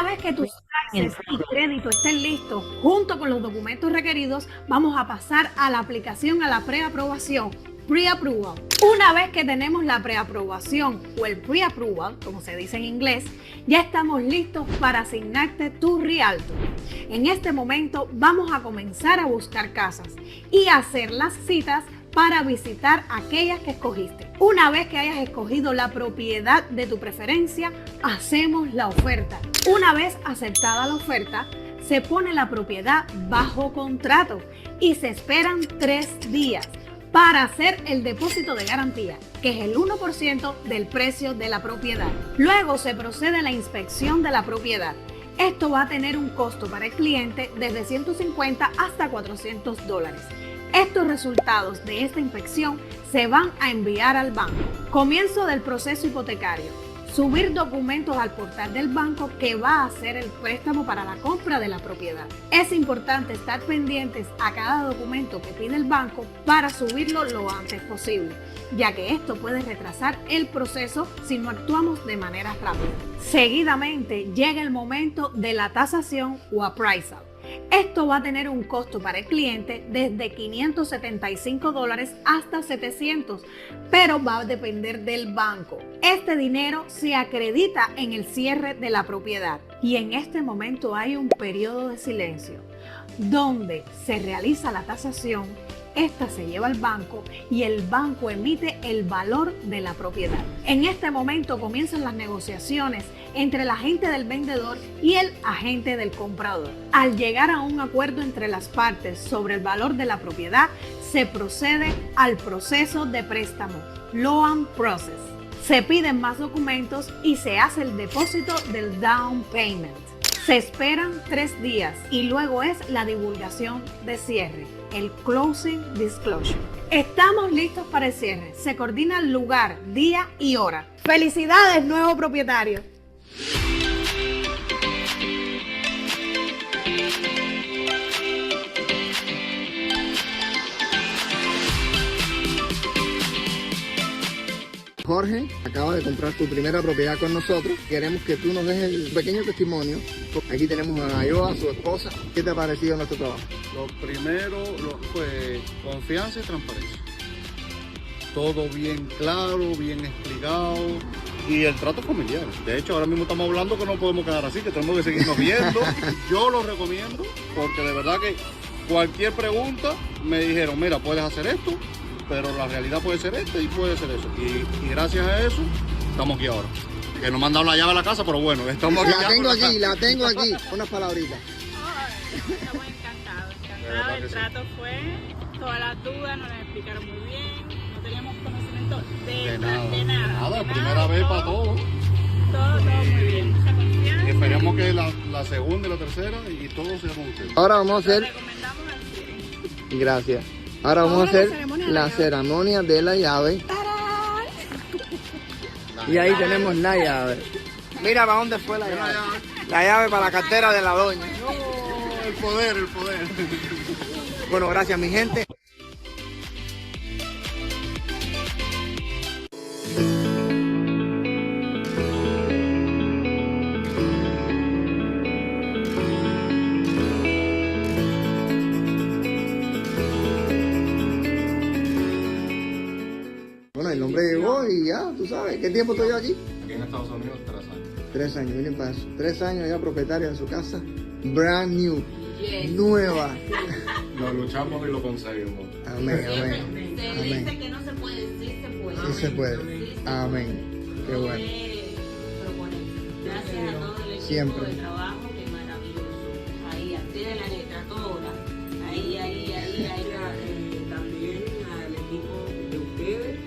Una vez que tus taxes y crédito estén listos, junto con los documentos requeridos, vamos a pasar a la aplicación, a la preaprobación, pre-approval. Una vez que tenemos la preaprobación o el pre-approval, como se dice en inglés, ya estamos listos para asignarte tu realtor. En este momento vamos a comenzar a buscar casas y hacer las citas para visitar aquellas que escogiste. Una vez que hayas escogido la propiedad de tu preferencia, hacemos la oferta. Una vez aceptada la oferta, se pone la propiedad bajo contrato y se esperan 3 días para hacer el depósito de garantía, que es el 1% del precio de la propiedad. Luego se procede a la inspección de la propiedad. Esto va a tener un costo para el cliente desde $150 hasta $400. Estos resultados de esta inspección se van a enviar al banco. Comienzo del proceso hipotecario. Subir documentos al portal del banco que va a hacer el préstamo para la compra de la propiedad. Es importante estar pendientes a cada documento que pide el banco para subirlo lo antes posible, ya que esto puede retrasar el proceso si no actuamos de manera rápida. Seguidamente llega el momento de la tasación o appraisal. Esto va a tener un costo para el cliente desde $575 hasta $700, pero va a depender del banco. Este dinero se acredita en el cierre de la propiedad y en este momento hay un periodo de silencio donde se realiza la tasación. Esta se lleva al banco y el banco emite el valor de la propiedad. En este momento comienzan las negociaciones entre el agente del vendedor y el agente del comprador. Al llegar a un acuerdo entre las partes sobre el valor de la propiedad, se procede al proceso de préstamo, loan process. Se piden más documentos y se hace el depósito del down payment. Se esperan 3 días y luego es la divulgación de cierre, el closing disclosure. Estamos listos para el cierre. Se coordina el lugar, día y hora. ¡Felicidades, nuevo propietario! Jorge, acabas de comprar tu primera propiedad con nosotros. Queremos que tú nos dejes el pequeño testimonio. Aquí tenemos a Ayoa, su esposa. ¿Qué te ha parecido nuestro trabajo? Lo primero fue confianza y transparencia. Todo bien claro, bien explicado y el trato familiar. De hecho, ahora mismo estamos hablando que no podemos quedar así, que tenemos que seguirnos viendo. Yo lo recomiendo porque de verdad que cualquier pregunta me dijeron, mira, puedes hacer esto, pero la realidad puede ser esta y puede ser eso. Y gracias a eso estamos aquí ahora. Que nos mandaron la llave a la casa, pero bueno, estamos aquí. La tengo aquí. Unas palabritas. Estamos encantados. El trato fue, todas las dudas nos las explicaron muy bien. No teníamos conocimiento de nada. Primera vez para todos. Todo muy bien. Mucha confianza. Y esperemos que la segunda y la tercera y todo sea con ustedes. Ahora vamos a hacer... Recomendamos al 100. Gracias. Ahora vamos a hacer la ceremonia de la llave. Y ahí tenemos la llave. Mira para dónde fue la llave. La llave para la cartera de la doña. No, el poder. Bueno, gracias mi gente. Bueno, el hombre llegó y ya, tú sabes. ¿Qué tiempo estoy yo aquí? Aquí en Estados Unidos, 3 años. 3 años, miren para eso. 3 años ya propietaria de su casa. Brand new. Nueva. Lo luchamos y lo conseguimos. Amén, amén. Se dice que no se puede, sí se puede. Sí se puede. Amén. Qué bueno. Gracias a todo el equipo Siempre. de trabajo, que maravilloso. Ahí, al pie de la letra, toda. Ahí. También al equipo de ustedes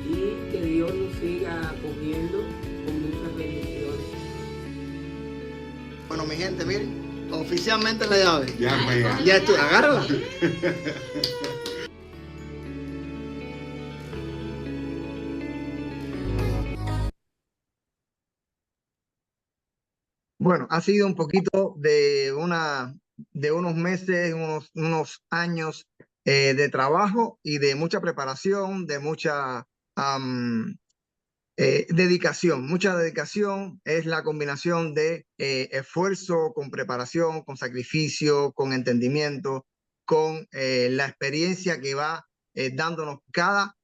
y que Dios nos siga acogiendo con muchas bendiciones. Bueno, mi gente, miren. Oficialmente la llave. Ya, pues. Ya estoy. Agárrala. Bueno, ha sido un poquito de unos meses, unos años de trabajo y de mucha preparación, de mucha dedicación, mucha dedicación. Es la combinación de esfuerzo con preparación, con sacrificio, con entendimiento, con la experiencia que va dándonos cada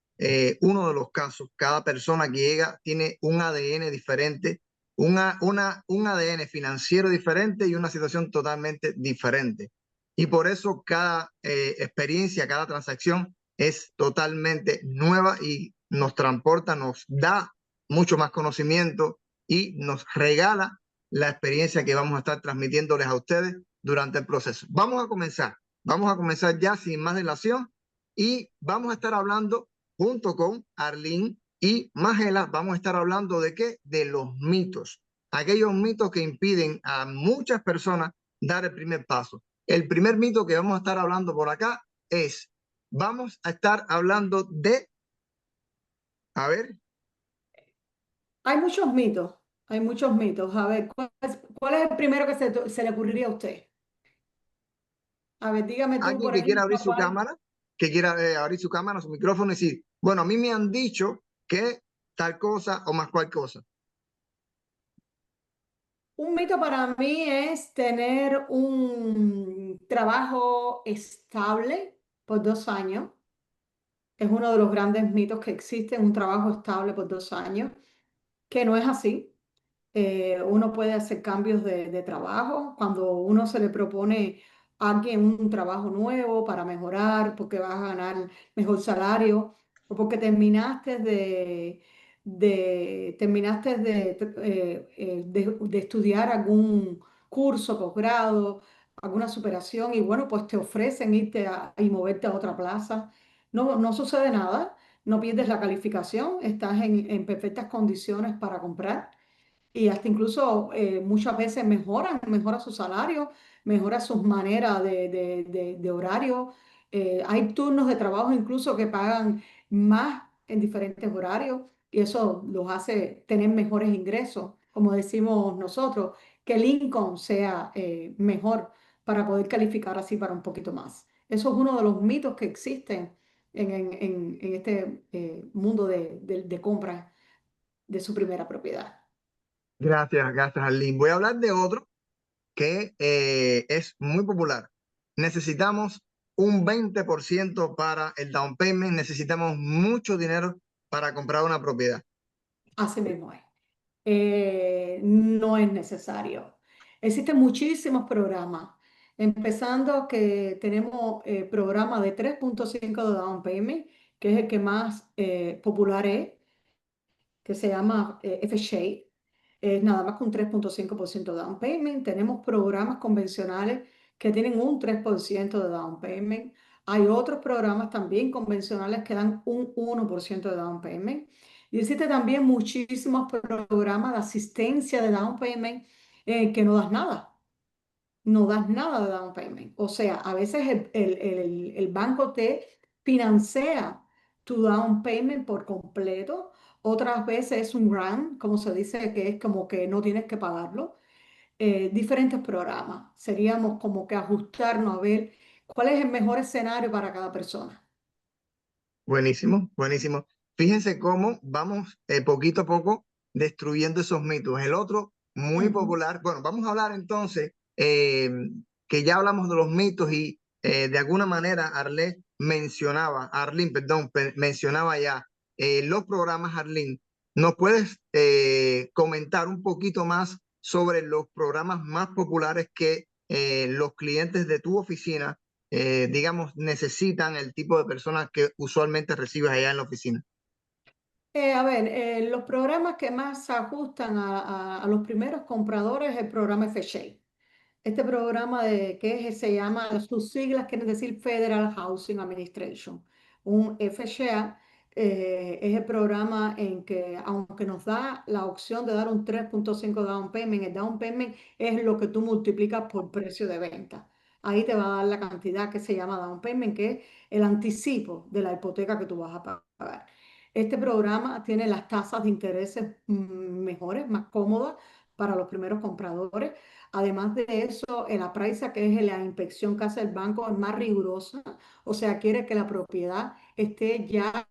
uno de los casos. Cada persona que llega tiene un ADN diferente, un ADN financiero diferente y una situación totalmente diferente. Y por eso cada experiencia, cada transacción es totalmente nueva y nos transporta, nos da mucho más conocimiento y nos regala la experiencia que vamos a estar transmitiéndoles a ustedes durante el proceso. Vamos a comenzar ya sin más dilación y vamos a estar hablando junto con Arlene y Magela, vamos a estar hablando de qué, de los mitos, aquellos mitos que impiden a muchas personas dar el primer paso. El primer mito que vamos a estar hablando por acá es, vamos a estar hablando de, a ver, Hay muchos mitos, hay muchos mitos. A ver, ¿cuál es el primero que se le ocurriría a usted? A ver, dígame tú, alguien por que quiera ejemplo, abrir su ¿cuál? cámara, que quiera abrir su cámara, su micrófono y decir, bueno, a mí me han dicho que tal cosa o más cual cosa. Un mito para mí es tener un trabajo estable por 2 años. Es uno de los grandes mitos que existe, un trabajo estable por 2 años, que no es así. Uno puede hacer cambios de trabajo cuando uno se le propone a alguien un trabajo nuevo para mejorar, porque vas a ganar mejor salario o porque terminaste de estudiar algún curso, posgrado, alguna superación y bueno, pues te ofrecen y moverte a otra plaza. No, no sucede nada, no pierdes la calificación, estás en perfectas condiciones para comprar y hasta incluso muchas veces mejora su salario, mejora sus maneras de horario. Hay turnos de trabajo incluso que pagan más en diferentes horarios y eso los hace tener mejores ingresos, como decimos nosotros, que el income sea mejor para poder calificar así para un poquito más. Eso es uno de los mitos que existen en este mundo de compra de su primera propiedad. Gracias, Arlene. Voy a hablar de otro que es muy popular. Necesitamos un 20% para el down payment, necesitamos mucho dinero para comprar una propiedad. Así mismo es. No es necesario. Existen muchísimos programas, empezando que tenemos programa de 3,5 de down payment, que es el que más popular es, que se llama FHA. Es nada más que un 3,5% de down payment. Tenemos programas convencionales que tienen un 3% de down payment. Hay otros programas también convencionales que dan un 1% de down payment. Y existe también muchísimos programas de asistencia de down payment que no das nada. No das nada de down payment. O sea, a veces el banco te financia tu down payment por completo. Otras veces es un grant, como se dice, que es como que no tienes que pagarlo. Diferentes programas. Seríamos como que ajustarnos a ver cuál es el mejor escenario para cada persona. Buenísimo, buenísimo. Fíjense cómo vamos poquito a poco destruyendo esos mitos. El otro, muy Ujú. popular. Bueno, vamos a hablar entonces, que ya hablamos de los mitos y de alguna manera Arlene, perdón, mencionaba ya los programas. Arlene, ¿nos puedes comentar un poquito más sobre los programas más populares que los clientes de tu oficina digamos, necesitan, el tipo de personas que usualmente recibes allá en la oficina? A ver, los programas que más se ajustan a los primeros compradores es el programa FHA. Este programa se llama, sus siglas quieren decir Federal Housing Administration. Un FHA es el programa en que, aunque nos da la opción de dar un 3,5 down payment, el down payment es lo que tú multiplicas por precio de venta. Ahí te va a dar la cantidad que se llama down payment, que es el anticipo de la hipoteca que tú vas a pagar. Este programa tiene las tasas de intereses mejores, más cómodas para los primeros compradores. Además de eso, el appraisal, que es la inspección que hace el banco, es más rigurosa, o sea, quiere que la propiedad esté ya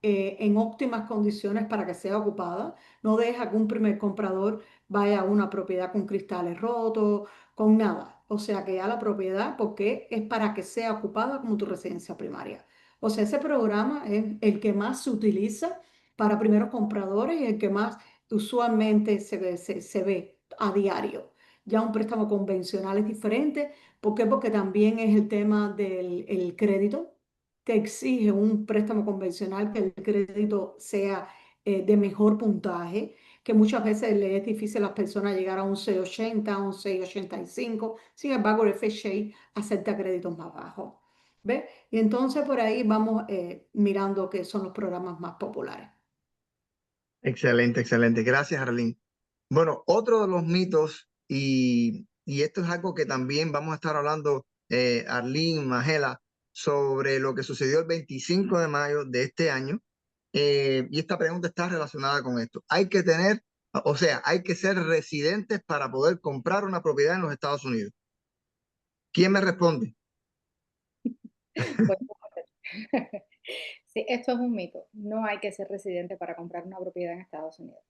en óptimas condiciones para que sea ocupada. No deja que un primer comprador vaya a una propiedad con cristales rotos, con nada. O sea que ya la propiedad, porque es para que sea ocupada como tu residencia primaria. O sea, ese programa es el que más se utiliza para primeros compradores y el que más usualmente se ve a diario. Ya un préstamo convencional es diferente. ¿Por qué? Porque también es el tema del el crédito. Te exige un préstamo convencional que el crédito sea de mejor puntaje, que muchas veces le es difícil a las personas llegar a un 680, a un 685. Sin embargo, el FHA acepta créditos más bajos. ¿Ves? Y entonces por ahí vamos mirando que son los programas más populares. Excelente, excelente. Gracias, Arlene. Bueno, otro de los mitos, y esto es algo que también vamos a estar hablando, Arlene, Magela, sobre lo que sucedió el 25 de mayo de este año. Y esta pregunta está relacionada con esto. Hay que tener, o sea, hay que ser residentes para poder comprar una propiedad en los Estados Unidos. ¿Quién me responde? Pues, sí, esto es un mito. No hay que ser residente para comprar una propiedad en Estados Unidos.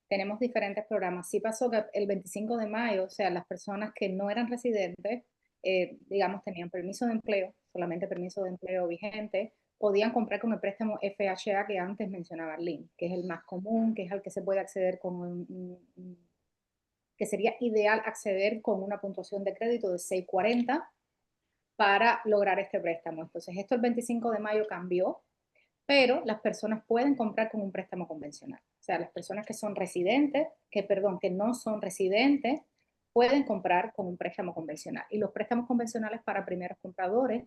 Tenemos diferentes programas. Sí pasó que el 25 de mayo, o sea, las personas que no eran residentes, digamos, tenían permiso de empleo, solamente permiso de empleo vigente, podían comprar con el préstamo FHA que antes mencionaba Arlene, que es el más común, que es al que se puede acceder que sería ideal acceder con una puntuación de crédito de 640 para lograr este préstamo. Entonces, esto el 25 de mayo cambió, pero las personas pueden comprar con un préstamo convencional. O sea, las personas que son residentes, que no son residentes, pueden comprar con un préstamo convencional. Y los préstamos convencionales para primeros compradores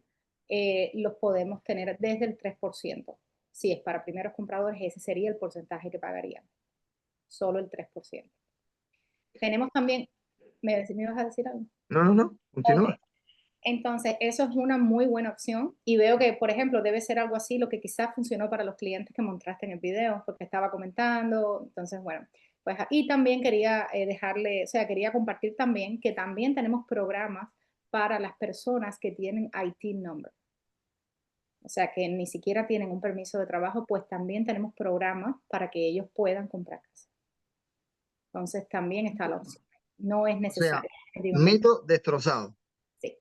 los podemos tener desde el 3%. Si es para primeros compradores, ese sería el porcentaje que pagarían. Solo el 3%. Tenemos también, ¿me ibas a decir algo? No, continúa. Okay. Entonces, eso es una muy buena opción y veo que, por ejemplo, debe ser algo así lo que quizás funcionó para los clientes que mostraste en el video, porque estaba comentando. Entonces, bueno, pues y también quería quería compartir también que también tenemos programas para las personas que tienen IT number. O sea, que ni siquiera tienen un permiso de trabajo, pues también tenemos programas para que ellos puedan comprar casa. Entonces, también está la opción. No es necesario. O sea, mito destrozado. Sí.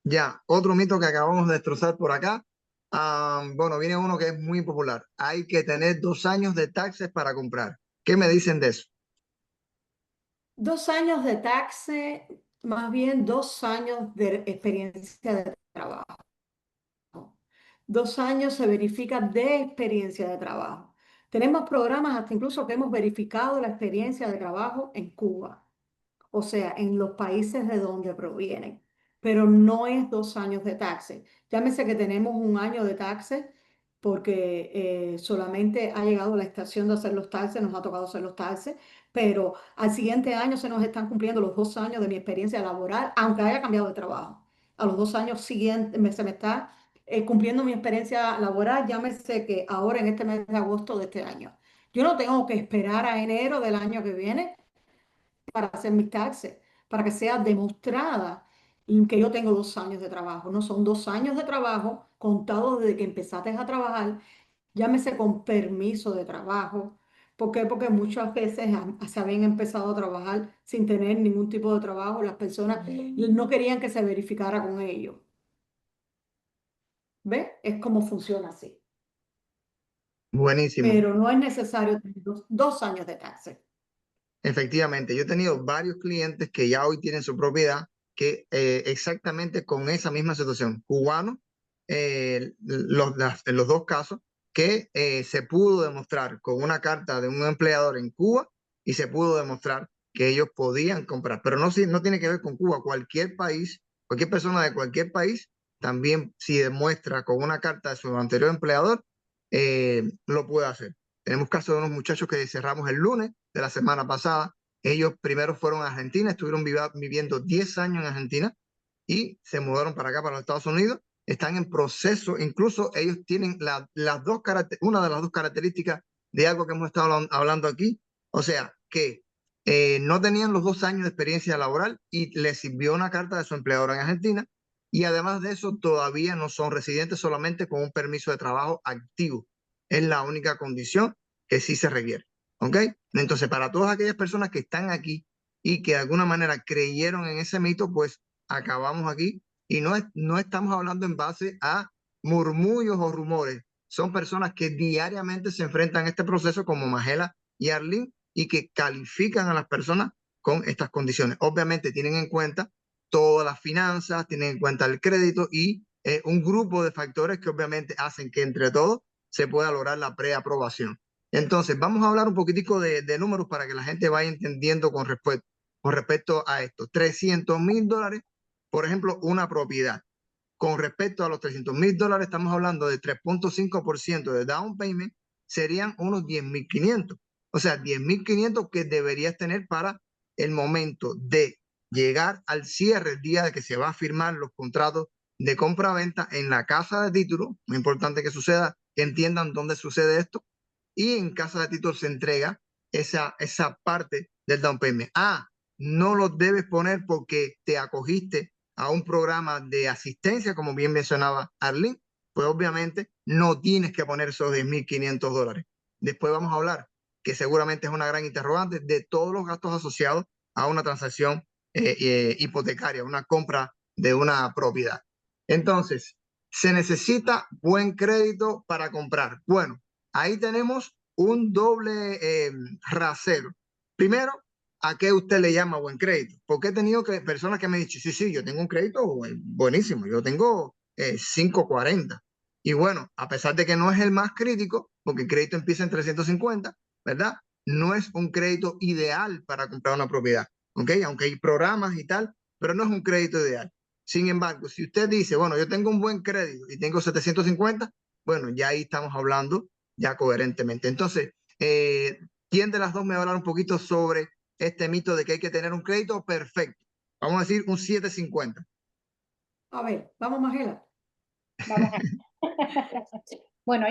Ya, otro mito que acabamos de destrozar por acá. Bueno, viene uno que es muy popular. Hay que tener 2 años de taxes para comprar. ¿Qué me dicen de eso? 2 años de taxes, más bien 2 años de experiencia de trabajo. 2 años se verifica de experiencia de trabajo. Tenemos programas hasta incluso que hemos verificado la experiencia de trabajo en Cuba, o sea, en los países de donde provienen, pero no es 2 años de taxes. Llámese que tenemos 1 año de taxes porque solamente ha llegado la estación de hacer los taxes, nos ha tocado hacer los taxes, pero al siguiente año se nos están cumpliendo los 2 años de mi experiencia laboral, aunque haya cambiado de trabajo. A los 2 años siguientes se me está cumpliendo mi experiencia laboral, llámese que ahora en este mes de agosto de este año. Yo no tengo que esperar a enero del año que viene para hacer mis taxes, para que sea demostrada que yo tengo 2 años de trabajo. No son 2 años de trabajo contados desde que empezaste a trabajar, llámese con permiso de trabajo. ¿Por qué? Porque muchas veces se habían empezado a trabajar sin tener ningún tipo de trabajo. Las personas no querían que se verificara con ellos. ¿Ves? Es como funciona así. Buenísimo. Pero no es necesario tener 2 años de taxes. Efectivamente, yo he tenido varios clientes que ya hoy tienen su propiedad que exactamente con esa misma situación, cubanos, en los dos casos, que se pudo demostrar con una carta de un empleador en Cuba y se pudo demostrar que ellos podían comprar, pero no tiene que ver con Cuba, cualquier país, cualquier persona de cualquier país, también si demuestra con una carta de su anterior empleador, lo puede hacer. Tenemos casos de unos muchachos que cerramos el lunes de la semana pasada. Ellos primero fueron a Argentina, estuvieron viviendo 10 años en Argentina y se mudaron para acá, para los Estados Unidos. Están en proceso, incluso ellos tienen una de las dos características de algo que hemos estado hablando aquí. O sea, que no tenían los 2 años de experiencia laboral y les sirvió una carta de su empleador en Argentina. Y además de eso, todavía no son residentes, solamente con un permiso de trabajo activo. es la única condición que sí se requiere. ¿Ok? Entonces, para todas aquellas personas que están aquí y que de alguna manera creyeron en ese mito, pues acabamos aquí y no estamos hablando en base a murmullos o rumores. Son personas que diariamente se enfrentan a este proceso como Magela y Arlene y que califican a las personas con estas condiciones. Obviamente tienen en cuenta todas las finanzas, tienen en cuenta el crédito y un grupo de factores que obviamente hacen que entre todos se pueda lograr la preaprobación. Entonces, vamos a hablar un poquitico de números para que la gente vaya entendiendo con respecto a esto. $300,000, por ejemplo, una propiedad. Con respecto a los $300,000, estamos hablando de 3.5% de down payment, serían unos 10,500. O sea, 10,500 que deberías tener para el momento de llegar al cierre, el día de que se va a firmar los contratos de compra-venta en la casa de título. Muy importante que suceda, que entiendan dónde sucede esto. Y en casa de título se entrega esa parte del down payment. No lo debes poner porque te acogiste a un programa de asistencia, como bien mencionaba Arlene, pues obviamente no tienes que poner esos $10,500. Después vamos a hablar, que seguramente es una gran interrogante, de todos los gastos asociados a una transacción hipotecaria, una compra de una propiedad. Entonces, ¿se necesita buen crédito para comprar? Bueno, ahí tenemos un doble rasero. Primero, ¿a qué usted le llama buen crédito? Porque he tenido personas que me han dicho, sí, yo tengo un crédito buenísimo, yo tengo 540. Y bueno, a pesar de que no es el más crítico, porque el crédito empieza en 350, ¿verdad? No es un crédito ideal para comprar una propiedad, ¿ok? Aunque hay programas y tal, pero no es un crédito ideal. Sin embargo, si usted dice, bueno, yo tengo un buen crédito y tengo 750, bueno, ya ahí estamos hablando ya coherentemente. Entonces, ¿quién de las dos me va a hablar un poquito sobre este mito de que hay que tener un crédito perfecto? Vamos a decir un 750. A ver, vamos, Magela. Vamos a... Bueno,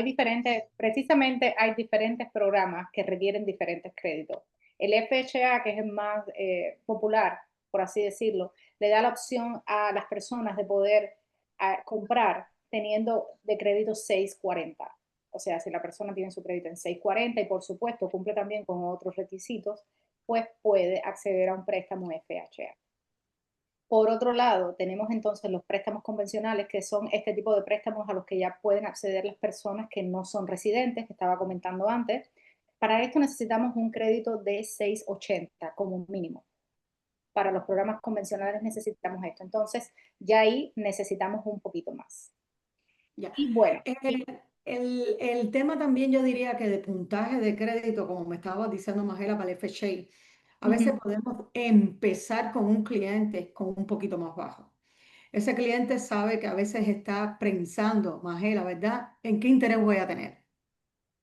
precisamente hay diferentes programas que requieren diferentes créditos. El FHA, que es el más popular, por así decirlo, le da la opción a las personas de poder comprar teniendo de crédito 640. O sea, si la persona tiene su crédito en 640 y por supuesto cumple también con otros requisitos, pues puede acceder a un préstamo FHA. Por otro lado, tenemos entonces los préstamos convencionales, que son este tipo de préstamos a los que ya pueden acceder las personas que no son residentes, que estaba comentando antes. Para esto necesitamos un crédito de 680 como mínimo. Para los programas convencionales necesitamos esto. Entonces, ya ahí necesitamos un poquito más. Ya. Y bueno. El tema también yo diría que de puntaje de crédito, como me estaba diciendo Magela para el FHA, a veces podemos empezar con un cliente con un poquito más bajo. Ese cliente sabe que a veces está pensando, Magela, ¿verdad? ¿En qué interés voy a tener?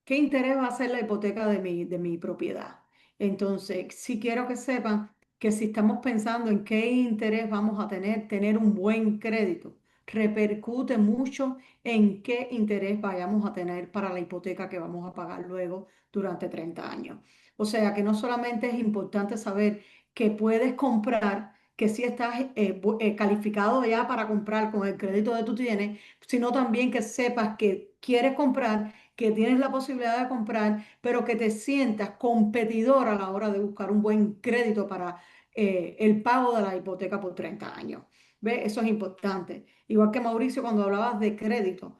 ¿Qué interés va a ser la hipoteca de mi propiedad? Entonces, sí quiero que sepan que si estamos pensando en qué interés vamos a tener un buen crédito, repercute mucho en qué interés vayamos a tener para la hipoteca que vamos a pagar luego durante 30 años. O sea que no solamente es importante saber que puedes comprar, que si estás calificado ya para comprar con el crédito que tú tienes, sino también que sepas que quieres comprar, que tienes la posibilidad de comprar, pero que te sientas competidor a la hora de buscar un buen crédito para el pago de la hipoteca por 30 años. ¿Ves? Eso es importante. Igual que Mauricio, cuando hablabas de crédito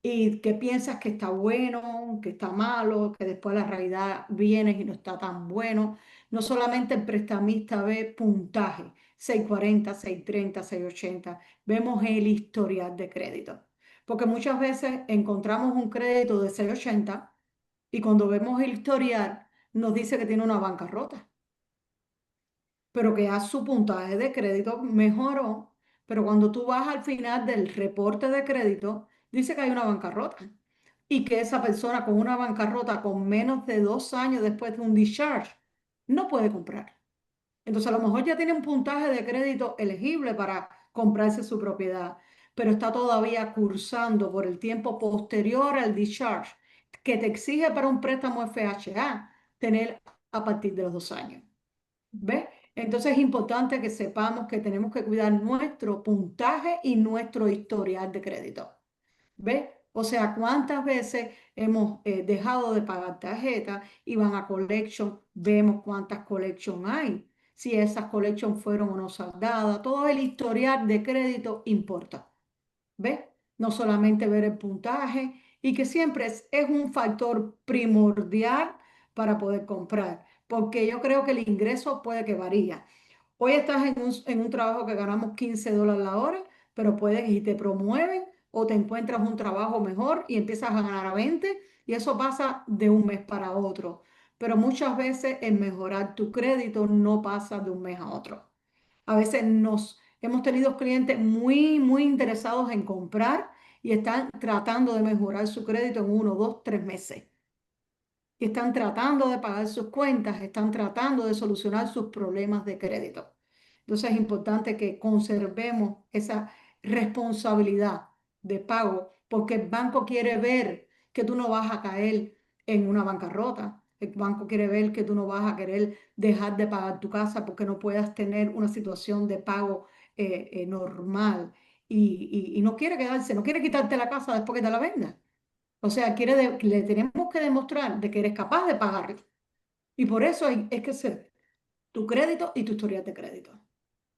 y que piensas que está bueno, que está malo, que después la realidad viene y no está tan bueno. No solamente el prestamista ve puntaje, 640, 630, 680, vemos el historial de crédito. Porque muchas veces encontramos un crédito de 680 y cuando vemos el historial nos dice que tiene una bancarrota, pero que ya su puntaje de crédito mejoró, pero cuando tú vas al final del reporte de crédito, dice que hay una bancarrota y que esa persona con una bancarrota con menos de 2 años después de un discharge no puede comprar. Entonces a lo mejor ya tiene un puntaje de crédito elegible para comprarse su propiedad, pero está todavía cursando por el tiempo posterior al discharge que te exige para un préstamo FHA tener a partir de los 2 años. ¿Ves? Entonces es importante que sepamos que tenemos que cuidar nuestro puntaje y nuestro historial de crédito. ¿Ves? O sea, cuántas veces hemos dejado de pagar tarjeta y van a collection, vemos cuántas collection hay, si esas collection fueron o no saldadas, todo el historial de crédito importa, ¿ves? No solamente ver el puntaje y que siempre es un factor primordial para poder comprar, porque yo creo que el ingreso puede que varía. Hoy estás en un trabajo que ganamos $15 la hora, pero puede que si te promueven o te encuentras un trabajo mejor y empiezas a ganar a 20 y eso pasa de un mes para otro. Pero muchas veces el mejorar tu crédito no pasa de un mes a otro. A veces hemos tenido clientes muy interesados en comprar y están tratando de mejorar su crédito en 1, 2, 3 meses. Y están tratando de pagar sus cuentas, están tratando de solucionar sus problemas de crédito. Entonces es importante que conservemos esa responsabilidad de pago porque el banco quiere ver que tú no vas a caer en una bancarrota. El banco quiere ver que tú no vas a querer dejar de pagar tu casa porque no puedas tener una situación de pago normal y no quiere quedarse, no quiere quitarte la casa después que te la venda. O sea, le tenemos que demostrar de que eres capaz de pagar. Y por eso es que ser tu crédito y tu historial de crédito.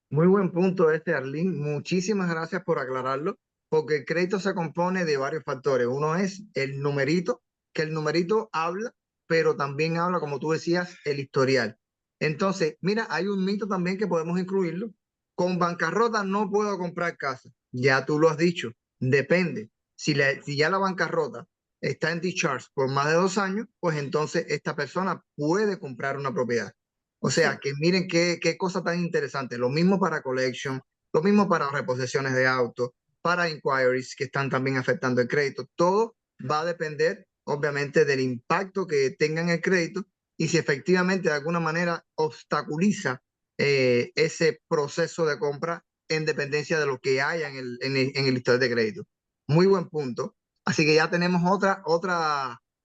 Muy buen punto Arlene. Muchísimas gracias por aclararlo, porque el crédito se compone de varios factores. Uno es el numerito, que el numerito habla, pero también habla, como tú decías, el historial. Entonces, mira, hay un mito también que podemos incluirlo. Con bancarrota no puedo comprar casa. Ya tú lo has dicho, depende. Si ya la bancarrota está en discharge por más de 2 años, pues entonces esta persona puede comprar una propiedad. O sea, que miren qué cosa tan interesante. Lo mismo para collection, lo mismo para reposiciones de auto, para inquiries que están también afectando el crédito. Todo va a depender, obviamente, del impacto que tenga en el crédito y si efectivamente de alguna manera obstaculiza ese proceso de compra en dependencia de lo que haya en el historial de crédito. Muy buen punto. Así que ya tenemos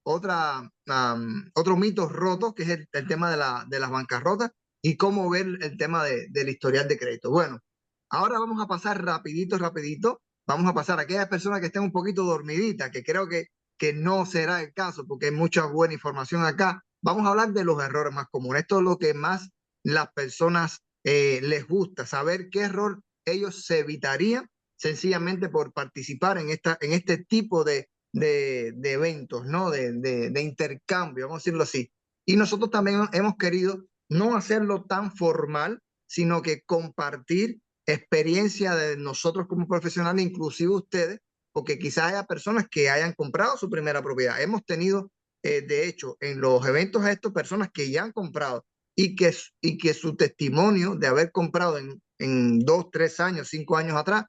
otro mito roto, que es el tema de las bancarrotas y cómo ver el tema del historial de crédito. Bueno, ahora vamos a pasar rapidito. Vamos a pasar a aquellas personas que estén un poquito dormiditas, que creo que no será el caso porque hay mucha buena información acá. Vamos a hablar de los errores más comunes. Esto es lo que más las personas les gusta, saber qué error ellos se evitarían sencillamente por participar en este tipo de eventos, ¿no? De intercambio, vamos a decirlo así. Y nosotros también hemos querido no hacerlo tan formal, sino que compartir experiencia de nosotros como profesionales, inclusive ustedes, porque quizás haya personas que hayan comprado su primera propiedad. Hemos tenido, de hecho, en los eventos estos, personas que ya han comprado y que su testimonio de haber comprado en 2, 3 años, 5 años atrás,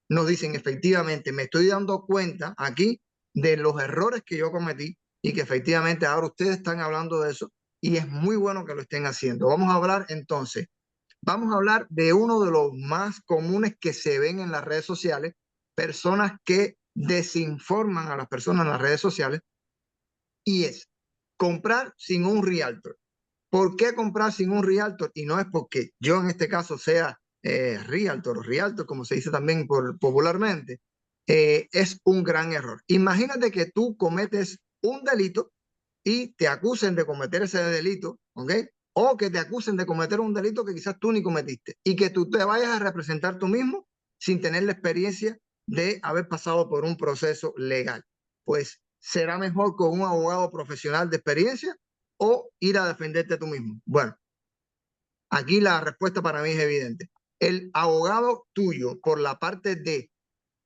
nos dicen efectivamente, me estoy dando cuenta aquí de los errores que yo cometí y que efectivamente ahora ustedes están hablando de eso y es muy bueno que lo estén haciendo. Vamos a hablar entonces, vamos a hablar de uno de los más comunes que se ven en las redes sociales, personas que desinforman a las personas en las redes sociales, y es comprar sin un realtor. ¿Por qué comprar sin un realtor? Y no es porque yo en este caso sea realtor o realtor, como se dice también popularmente, es un gran error. Imagínate que tú cometes un delito y te acusen de cometer ese delito, ¿ok? O que te acusen de cometer un delito que quizás tú ni cometiste y que tú te vayas a representar tú mismo sin tener la experiencia de haber pasado por un proceso legal. Pues será mejor con un abogado profesional de experiencia o ir a defenderte tú mismo. Bueno, aquí la respuesta para mí es evidente. El abogado tuyo por la parte de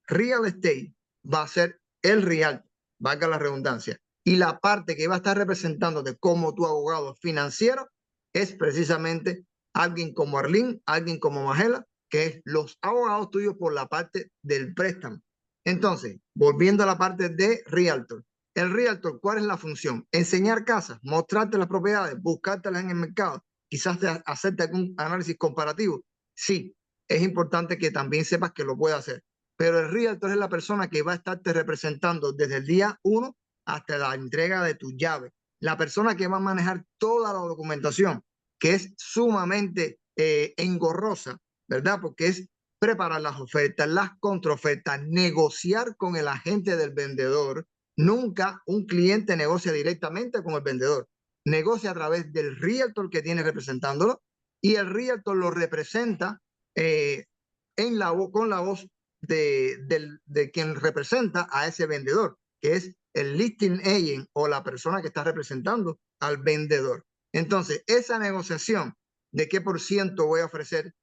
real estate va a ser el real, valga la redundancia, y la parte que va a estar representándote como tu abogado financiero es precisamente alguien como Arlene, alguien como Magela, que es los abogados tuyos por la parte del préstamo. Entonces, volviendo a la parte de realtor. El realtor, ¿cuál es la función? Enseñar casas, mostrarte las propiedades, buscártelas en el mercado, quizás hacerte algún análisis comparativo. Sí, es importante que también sepas que lo puede hacer. Pero el realtor es la persona que va a estarte representando desde el día 1 hasta la entrega de tu llave. La persona que va a manejar toda la documentación, que es sumamente engorrosa, ¿verdad? Porque es preparar las ofertas, las contraofertas, negociar con el agente del vendedor, Nunca un cliente negocia directamente con el vendedor. Negocia a través del realtor que tiene representándolo y el realtor lo representa con la voz de quien representa a ese vendedor, que es el listing agent o la persona que está representando al vendedor. Entonces, esa negociación de qué por ciento voy a ofrecer,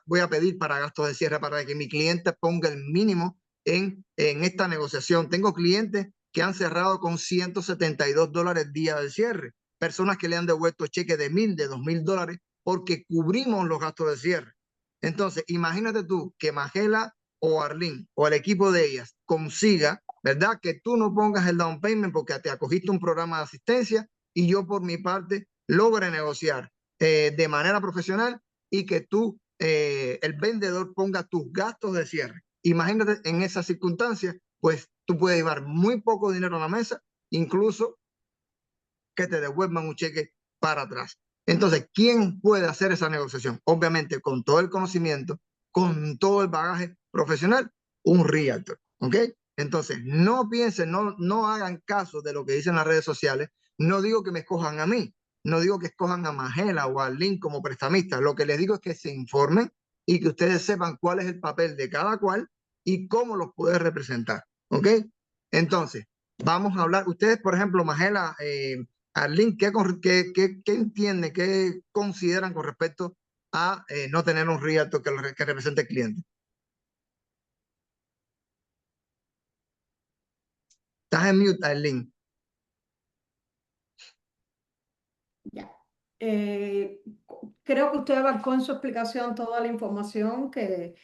voy a pedir para gastos de cierre para que mi cliente ponga el mínimo en esta negociación. Tengo clientes que han cerrado con $172 día del cierre, personas que le han devuelto cheques de $1,000, de $2,000 porque cubrimos los gastos de cierre. Entonces, imagínate tú que Magela o Arlene o el equipo de ellas consiga, ¿verdad? Que tú no pongas el down payment porque te acogiste un programa de asistencia y yo por mi parte logre negociar de manera profesional y que tú, el vendedor, ponga tus gastos de cierre. Imagínate en esas circunstancias, pues tú puedes llevar muy poco dinero a la mesa, incluso que te devuelvan un cheque para atrás. Entonces, ¿quién puede hacer esa negociación? Obviamente, con todo el conocimiento, con todo el bagaje profesional, un realtor, ¿ok? Entonces, no piensen, no hagan caso de lo que dicen las redes sociales. No digo que me escojan a mí, no digo que escojan a Magela o a Lynn como prestamista. Lo que les digo es que se informen y que ustedes sepan cuál es el papel de cada cual y cómo los puede representar, ¿ok? Entonces, vamos a hablar. Ustedes, por ejemplo, Magela, Arlene, ¿qué entienden, qué consideran con respecto a no tener un realtor que represente al cliente? Estás en mute, Arlene. Ya. Creo que usted abarcó en su explicación toda la información que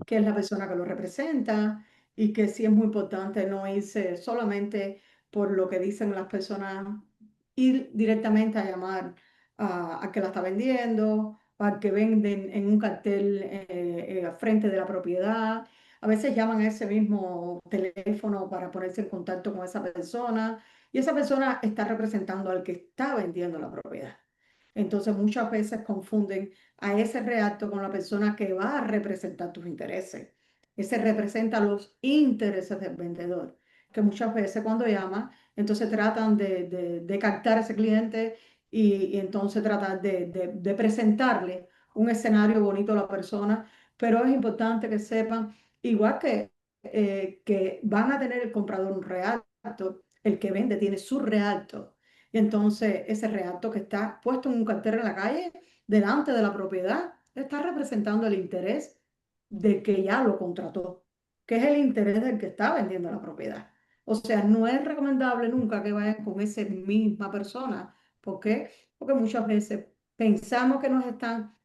es la persona que lo representa y que sí es muy importante no irse solamente por lo que dicen las personas, ir directamente a llamar a que la está vendiendo, al que venden en un cartel al frente de la propiedad. A veces llaman a ese mismo teléfono para ponerse en contacto con esa persona y esa persona está representando al que está vendiendo la propiedad. Entonces muchas veces confunden a ese realtor con la persona que va a representar tus intereses. Ese representa los intereses del vendedor, que muchas veces cuando llama, entonces tratan de captar a ese cliente y entonces tratar de presentarle un escenario bonito a la persona, pero es importante que sepan, igual que van a tener el comprador un realtor, el que vende tiene su realtor. Y entonces ese realtor que está puesto en un cartel en la calle, delante de la propiedad, está representando el interés del que ya lo contrató, que es el interés del que está vendiendo la propiedad. O sea, no es recomendable nunca que vayan con esa misma persona. ¿Por qué? Porque muchas veces pensamos que nos están,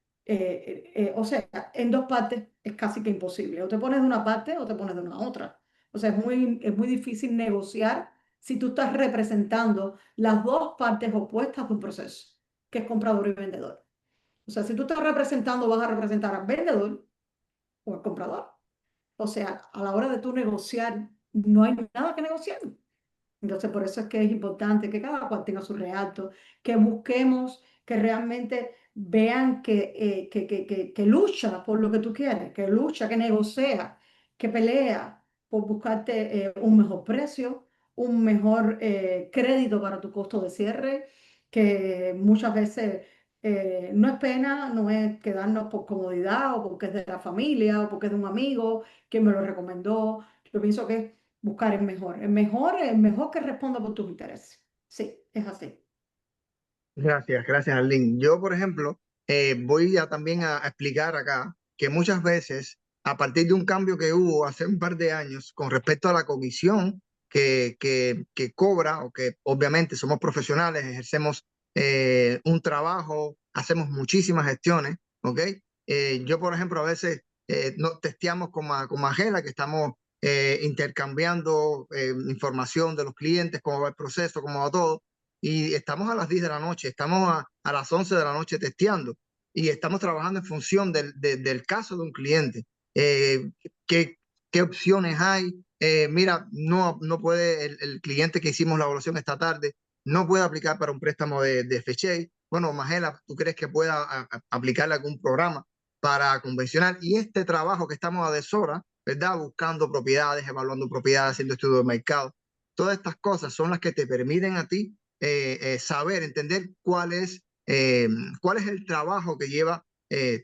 o sea, en dos partes es casi que imposible. O te pones de una parte o te pones de una otra. O sea, es muy difícil negociar si tú estás representando las dos partes opuestas de un proceso, que es comprador y vendedor. O sea, si tú estás representando, vas a representar al vendedor o al comprador. O sea, a la hora de tú negociar, no hay nada que negociar. Entonces, por eso es que es importante que cada cual tenga su realtor, que busquemos, que realmente vean que lucha por lo que tú quieres, que lucha, que negocia, que pelea por buscarte un mejor precio, un mejor crédito para tu costo de cierre, que muchas veces no es pena, no es quedarnos por comodidad o porque es de la familia o porque es de un amigo que me lo recomendó. Yo pienso que buscar el mejor que responda por tus intereses. Sí, es así. Gracias, Arlene. Yo, por ejemplo, voy también a explicar acá que muchas veces, a partir de un cambio que hubo hace un par de años con respecto a la comisión que cobra, o que obviamente somos profesionales, ejercemos un trabajo, hacemos muchísimas gestiones, ¿ok? Yo, por ejemplo, a veces nos testeamos con Magela, que estamos intercambiando información de los clientes, cómo va el proceso, cómo va todo. Y estamos a las 10 de la noche, estamos a las 11 de la noche testeando y estamos trabajando en función del caso de un cliente. ¿Qué opciones hay? Mira, no puede el cliente que hicimos la evaluación esta tarde, no puede aplicar para un préstamo de FHA. Bueno, Magela, ¿tú crees que pueda aplicarle algún programa para convencional? Y este trabajo que estamos a deshora, ¿verdad? Buscando propiedades, evaluando propiedades, haciendo estudios de mercado. Todas estas cosas son las que te permiten a ti saber, entender cuál es el trabajo que lleva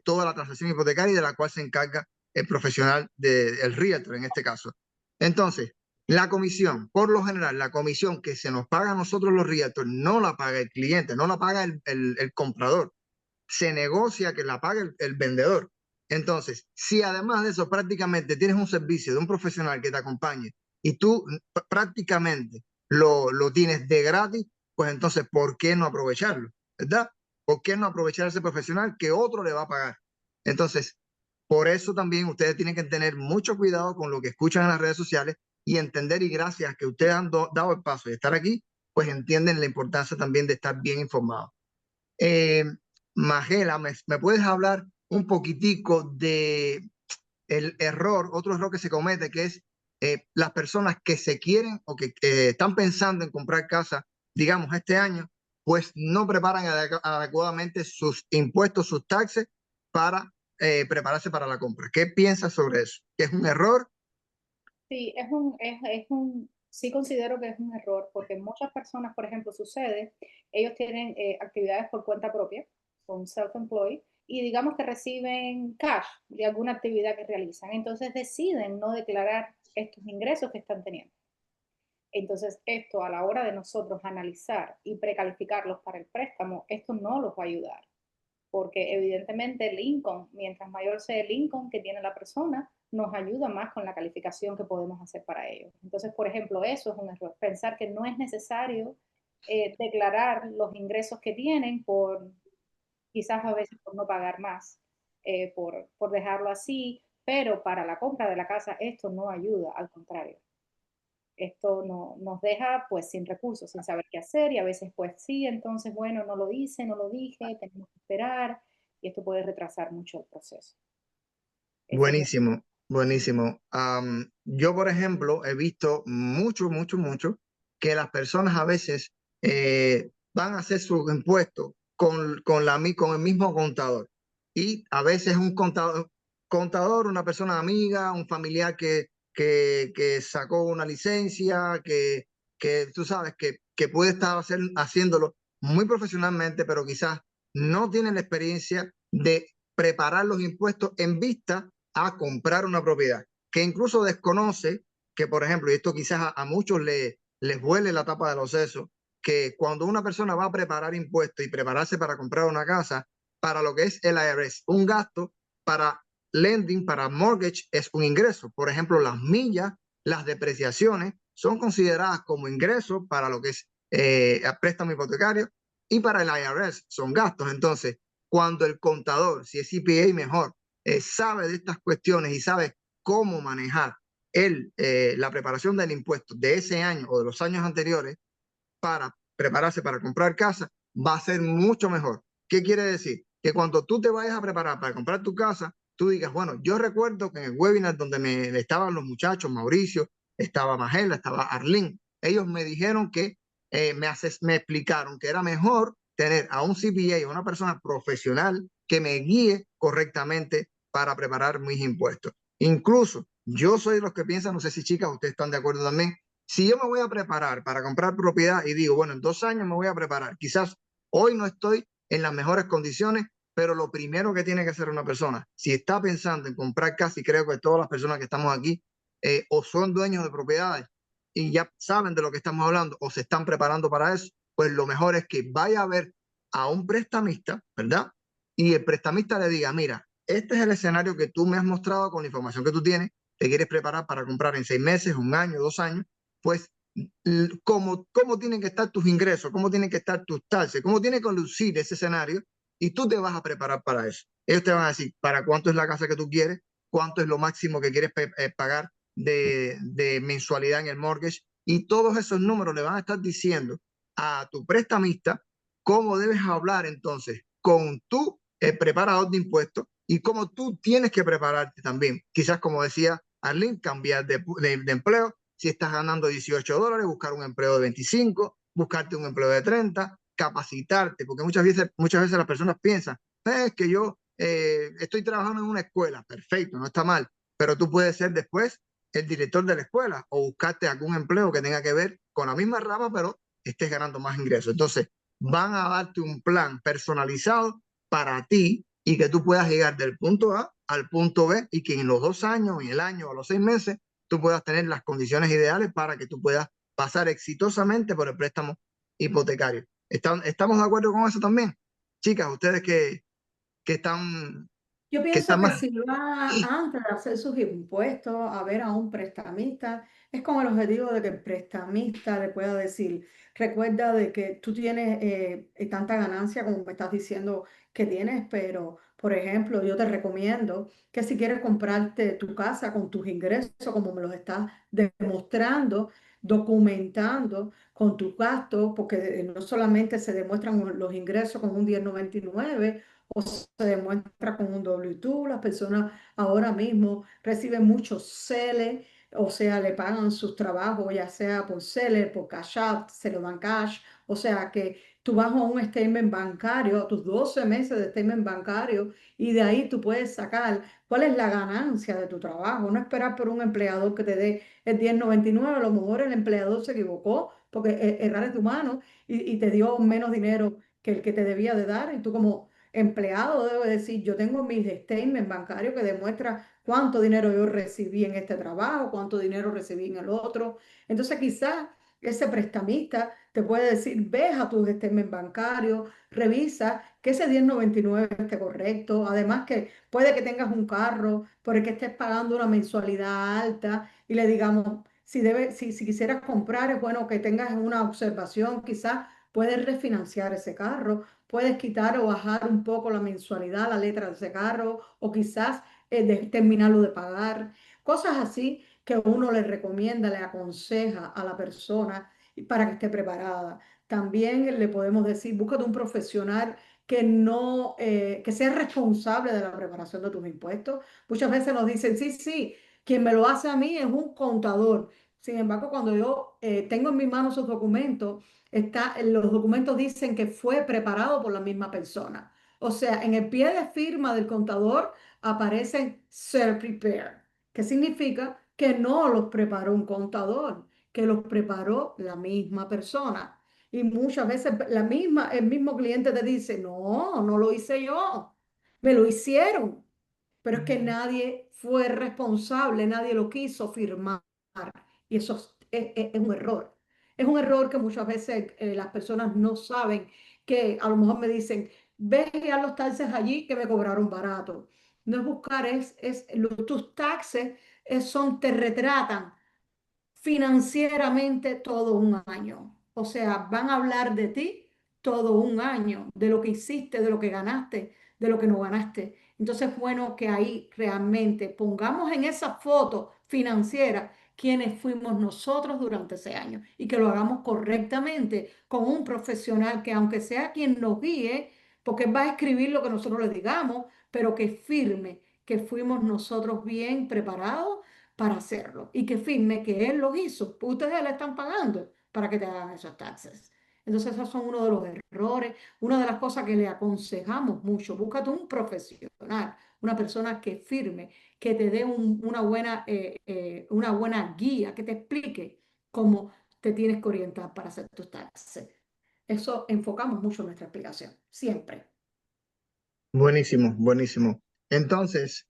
toda la transacción hipotecaria y de la cual se encarga el profesional del realtor en este caso. Entonces, la comisión, por lo general, la comisión que se nos paga a nosotros los realtors no la paga el cliente, no la paga el comprador. Se negocia que la pague el vendedor. Entonces, si además de eso prácticamente tienes un servicio de un profesional que te acompañe y tú prácticamente lo tienes de gratis, pues entonces, ¿por qué no aprovecharlo? ¿Verdad? ¿Por qué no aprovechar a ese profesional que otro le va a pagar? Entonces, por eso también ustedes tienen que tener mucho cuidado con lo que escuchan en las redes sociales y entender, y gracias a que ustedes han dado el paso de estar aquí, pues entienden la importancia también de estar bien informados. Magela, ¿me puedes hablar un poquitico de otro error que se comete, que es las personas que se quieren o que están pensando en comprar casa, digamos, este año, pues no preparan adecuadamente sus impuestos, sus taxes para prepararse para la compra? ¿Qué piensas sobre eso? ¿Es un error? Sí, sí considero que es un error, porque muchas personas, por ejemplo, sucede, ellos tienen actividades por cuenta propia, son self-employed, y digamos que reciben cash de alguna actividad que realizan. Entonces deciden no declarar estos ingresos que están teniendo. Entonces esto, a la hora de nosotros analizar y precalificarlos para el préstamo, esto no los va a ayudar, porque evidentemente el income, mientras mayor sea el income que tiene la persona, nos ayuda más con la calificación que podemos hacer para ellos. Entonces, por ejemplo, eso es un error, pensar que no es necesario declarar los ingresos que tienen quizás a veces por no pagar más, por dejarlo así, pero para la compra de la casa esto no ayuda, al contrario. Esto nos deja pues sin recursos, sin saber qué hacer, y a veces pues sí, entonces bueno, no lo hice, no lo dije, tenemos que esperar, y esto puede retrasar mucho el proceso. Buenísimo, buenísimo. Yo, por ejemplo, he visto mucho que las personas a veces van a hacer sus impuestos con el mismo contador. Y a veces un contador, una persona amiga, un familiar que sacó una licencia, que tú sabes que puede estar haciéndolo muy profesionalmente, pero quizás no tiene la experiencia de preparar los impuestos en vista a comprar una propiedad, que incluso desconoce que, por ejemplo, y esto quizás a muchos les vuele la tapa de los sesos, que cuando una persona va a preparar impuestos y prepararse para comprar una casa, para lo que es el IRS, un gasto, para lending, para mortgage, es un ingreso. Por ejemplo, las millas, las depreciaciones son consideradas como ingresos para lo que es préstamo hipotecario, y para el IRS son gastos. Entonces, cuando el contador, si es CPA mejor, sabe de estas cuestiones y sabe cómo manejar la preparación del impuesto de ese año o de los años anteriores para prepararse para comprar casa, va a ser mucho mejor. ¿Qué quiere decir? Que cuando tú te vayas a preparar para comprar tu casa, tú digas, bueno, yo recuerdo que en el webinar donde estaban los muchachos, Mauricio, estaba Magela, estaba Arlene, ellos me dijeron que me explicaron que era mejor tener a un CPA, a una persona profesional que me guíe correctamente para preparar mis impuestos. Incluso yo soy de los que piensan, no sé si chicas, ustedes están de acuerdo también, si yo me voy a preparar para comprar propiedad y digo, bueno, en 2 años me voy a preparar, quizás hoy no estoy en las mejores condiciones, pero lo primero que tiene que hacer una persona, si está pensando en comprar casa, y creo que todas las personas que estamos aquí o son dueños de propiedades y ya saben de lo que estamos hablando o se están preparando para eso, pues lo mejor es que vaya a ver a un prestamista, ¿verdad? Y el prestamista le diga, mira, este es el escenario que tú me has mostrado con la información que tú tienes, te quieres preparar para comprar en 6 meses, 1 año, 2 años, pues cómo tienen que estar tus ingresos, cómo tienen que estar tus taxes, cómo tiene que lucir ese escenario, y tú te vas a preparar para eso. Ellos te van a decir para cuánto es la casa que tú quieres, cuánto es lo máximo que quieres pagar de mensualidad en el mortgage, y todos esos números le van a estar diciendo a tu prestamista cómo debes hablar entonces con tu preparador de impuestos y cómo tú tienes que prepararte también. Quizás, como decía Arlene, cambiar de empleo. Si estás ganando $18, buscar un empleo de 25, buscarte un empleo de 30, capacitarte, porque muchas veces las personas piensan, es que yo estoy trabajando en una escuela, perfecto, no está mal, pero tú puedes ser después el director de la escuela o buscarte algún empleo que tenga que ver con la misma rama, pero estés ganando más ingresos. Entonces, van a darte un plan personalizado para ti y que tú puedas llegar del punto A al punto B y que en los 2 años, en el año o los 6 meses, tú puedas tener las condiciones ideales para que tú puedas pasar exitosamente por el préstamo hipotecario. ¿Estamos de acuerdo con eso también? Chicas, ustedes que están, Yo que pienso están que más... si va antes de hacer sus impuestos a ver a un prestamista, es con el objetivo de que el prestamista le pueda decir, recuerda de que tú tienes tanta ganancia como me estás diciendo que tienes, pero por ejemplo, yo te recomiendo que si quieres comprarte tu casa con tus ingresos, como me los estás demostrando, documentando con tus gastos, porque no solamente se demuestran los ingresos con un 1099, o se demuestra con un W2. Las personas ahora mismo reciben muchos CELE, o sea, le pagan sus trabajos, ya sea por CELE, por Cash App, se lo dan cash, o sea que tú vas a un statement bancario, tus 12 meses de statement bancario, y de ahí tú puedes sacar cuál es la ganancia de tu trabajo, no esperar por un empleador que te dé el 1099, a lo mejor el empleador se equivocó, porque errar es humano, y te dio menos dinero que el que te debía de dar, y tú como empleado debe decir, yo tengo mis statements bancarios que demuestra cuánto dinero yo recibí en este trabajo, cuánto dinero recibí en el otro. Entonces quizás ese prestamista te puede decir, ve a tus statements bancarios, revisa que ese 1099 esté correcto. Además que puede que tengas un carro por el que estés pagando una mensualidad alta y le digamos, si quisieras comprar, es bueno que tengas una observación, quizás puedes refinanciar ese carro, puedes quitar o bajar un poco la mensualidad, la letra de ese carro, o quizás terminarlo de pagar. Cosas así que uno le recomienda, le aconseja a la persona para que esté preparada. También le podemos decir, búscate un profesional que no, que sea responsable de la preparación de tus impuestos. Muchas veces nos dicen, sí, sí, quien me lo hace a mí es un contador. Sin embargo, cuando yo tengo en mis manos esos documentos, los documentos dicen que fue preparado por la misma persona. O sea, en el pie de firma del contador aparecen ser prepared, que significa que no los preparó un contador, que los preparó la misma persona. Y muchas veces el mismo cliente te dice, no, no lo hice yo, me lo hicieron. Pero es que nadie fue responsable, nadie lo quiso firmar. Y eso es un error. Es un error que muchas veces las personas no saben, que a lo mejor me dicen, ve a los taxes allí que me cobraron barato. No es buscar, tus taxes te retratan financieramente todo un año. O sea, van a hablar de ti todo un año, de lo que hiciste, de lo que ganaste, de lo que no ganaste. Entonces, bueno, que ahí realmente pongamos en esa foto financiera quiénes fuimos nosotros durante ese año y que lo hagamos correctamente con un profesional que aunque sea quien nos guíe, porque va a escribir lo que nosotros le digamos, pero que firme que fuimos nosotros bien preparados para hacerlo y que firme que él lo hizo. Ustedes le están pagando para que te hagan esos taxes. Entonces, esos son uno de los errores, una de las cosas que le aconsejamos mucho. Búscate un profesional, una persona que firme, que te dé una buena guía, que te explique cómo te tienes que orientar para hacer tus taxes. Eso enfocamos mucho en nuestra explicación, siempre. Buenísimo, buenísimo. Entonces,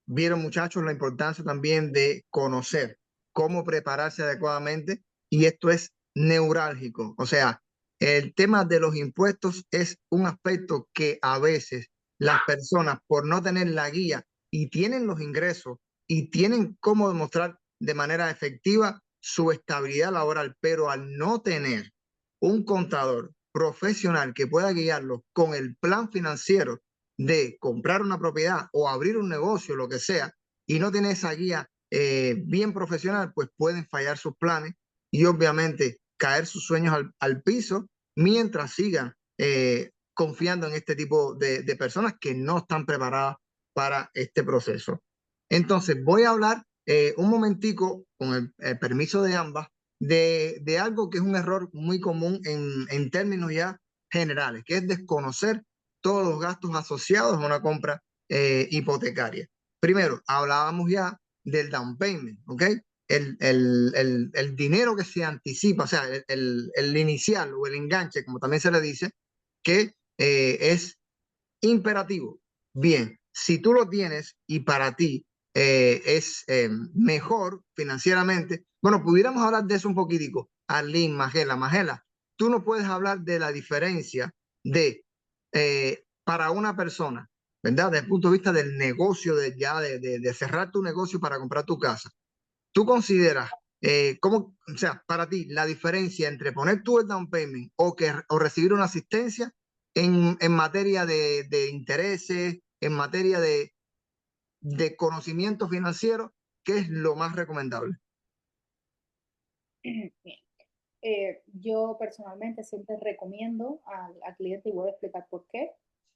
vieron muchachos la importancia también de conocer cómo prepararse adecuadamente y esto es neurálgico. O sea, el tema de los impuestos es un aspecto que a veces las personas por no tener la guía y tienen los ingresos y tienen cómo demostrar de manera efectiva su estabilidad laboral, pero al no tener un contador profesional que pueda guiarlos con el plan financiero de comprar una propiedad o abrir un negocio, lo que sea, y no tiene esa guía bien profesional, pues pueden fallar sus planes y obviamente caer sus sueños al piso mientras sigan confiando en este tipo de personas que no están preparadas para este proceso. Entonces, voy a hablar un momentico, con el permiso de ambas, de algo que es un error muy común en términos ya generales, que es desconocer todos los gastos asociados a una compra hipotecaria. Primero, hablábamos ya del down payment, ¿ok? El dinero que se anticipa, o sea, el inicial o el enganche, como también se le dice, que es imperativo. Bien, si tú lo tienes y para ti es mejor financieramente, bueno, pudiéramos hablar de eso un poquitico. Arlene, Magela, tú no puedes hablar de la diferencia de para una persona, ¿verdad? Desde el punto de vista del negocio, de cerrar tu negocio para comprar tu casa. ¿Tú consideras cómo, o sea, para ti, la diferencia entre poner tú el down payment o recibir una asistencia en materia de intereses, en materia de conocimiento financiero, qué es lo más recomendable? Bien. Yo personalmente siempre recomiendo al cliente, y voy a explicar por qué,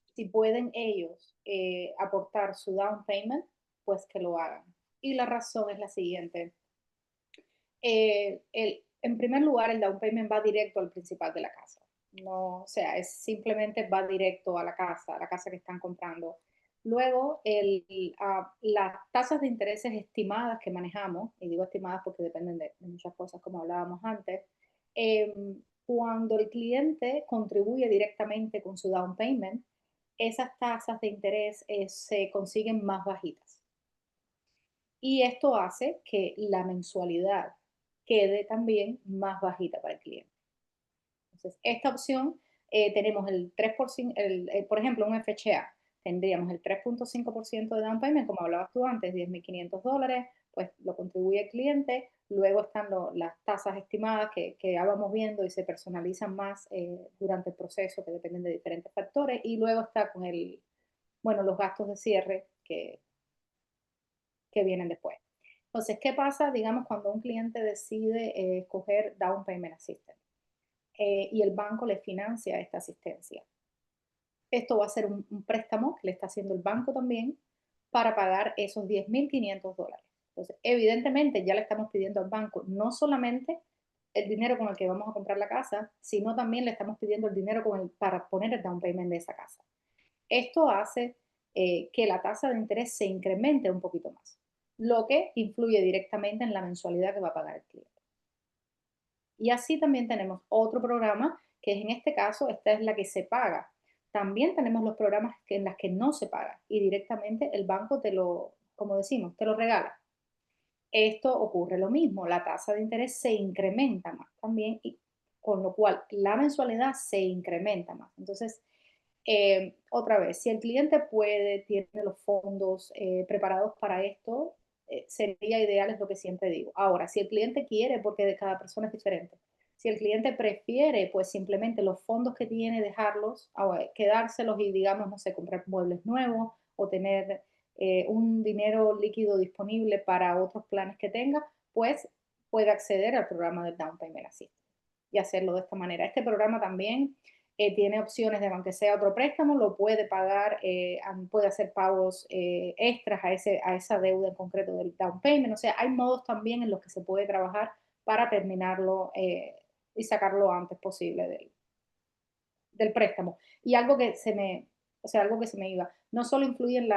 si pueden ellos aportar su down payment, pues que lo hagan. Y la razón es la siguiente. En primer lugar, el down payment va directo al principal de la casa. No, o sea, simplemente va directo a la casa que están comprando. Luego, las tasas de intereses estimadas que manejamos, y digo estimadas porque dependen de muchas cosas como hablábamos antes, cuando el cliente contribuye directamente con su down payment, esas tasas de interés se consiguen más bajitas. Y esto hace que la mensualidad quede también más bajita para el cliente. Entonces, esta opción tenemos el 3%, por ejemplo, un FHA, tendríamos el 3.5% de down payment, como hablabas tú antes, $10,500, pues lo contribuye el cliente. Luego están las tasas estimadas que ya vamos viendo y se personalizan más durante el proceso, que dependen de diferentes factores. Y luego está con los gastos de cierre que vienen después. Entonces, ¿qué pasa, digamos, cuando un cliente decide escoger Down Payment Assistance y el banco le financia esta asistencia? Esto va a ser un préstamo que le está haciendo el banco también para pagar esos $10,500. Entonces, evidentemente, ya le estamos pidiendo al banco no solamente el dinero con el que vamos a comprar la casa, sino también le estamos pidiendo el dinero para poner el down payment de esa casa. Esto hace que la tasa de interés se incremente un poquito más, lo que influye directamente en la mensualidad que va a pagar el cliente. Y así también tenemos otro programa, que en este caso, esta es la que se paga. También tenemos los programas en las que no se paga y directamente el banco como decimos, te lo regala. Esto ocurre lo mismo, la tasa de interés se incrementa más también, y con lo cual la mensualidad se incrementa más. Entonces, otra vez, si el cliente tiene los fondos preparados para esto, sería ideal, es lo que siempre digo. Ahora, si el cliente quiere, porque de cada persona es diferente, si el cliente prefiere, pues simplemente los fondos que tiene, dejarlos, quedárselos y, digamos, no sé, comprar muebles nuevos o tener un dinero líquido disponible para otros planes que tenga, pues puede acceder al programa del Down Payment Assistance y hacerlo de esta manera. Este programa también tiene opciones de, aunque sea otro préstamo, lo puede pagar, puede hacer pagos extras a esa deuda en concreto del down payment. O sea, hay modos también en los que se puede trabajar para terminarlo y sacarlo lo antes posible del préstamo. Y algo que se me iba, no solo influye en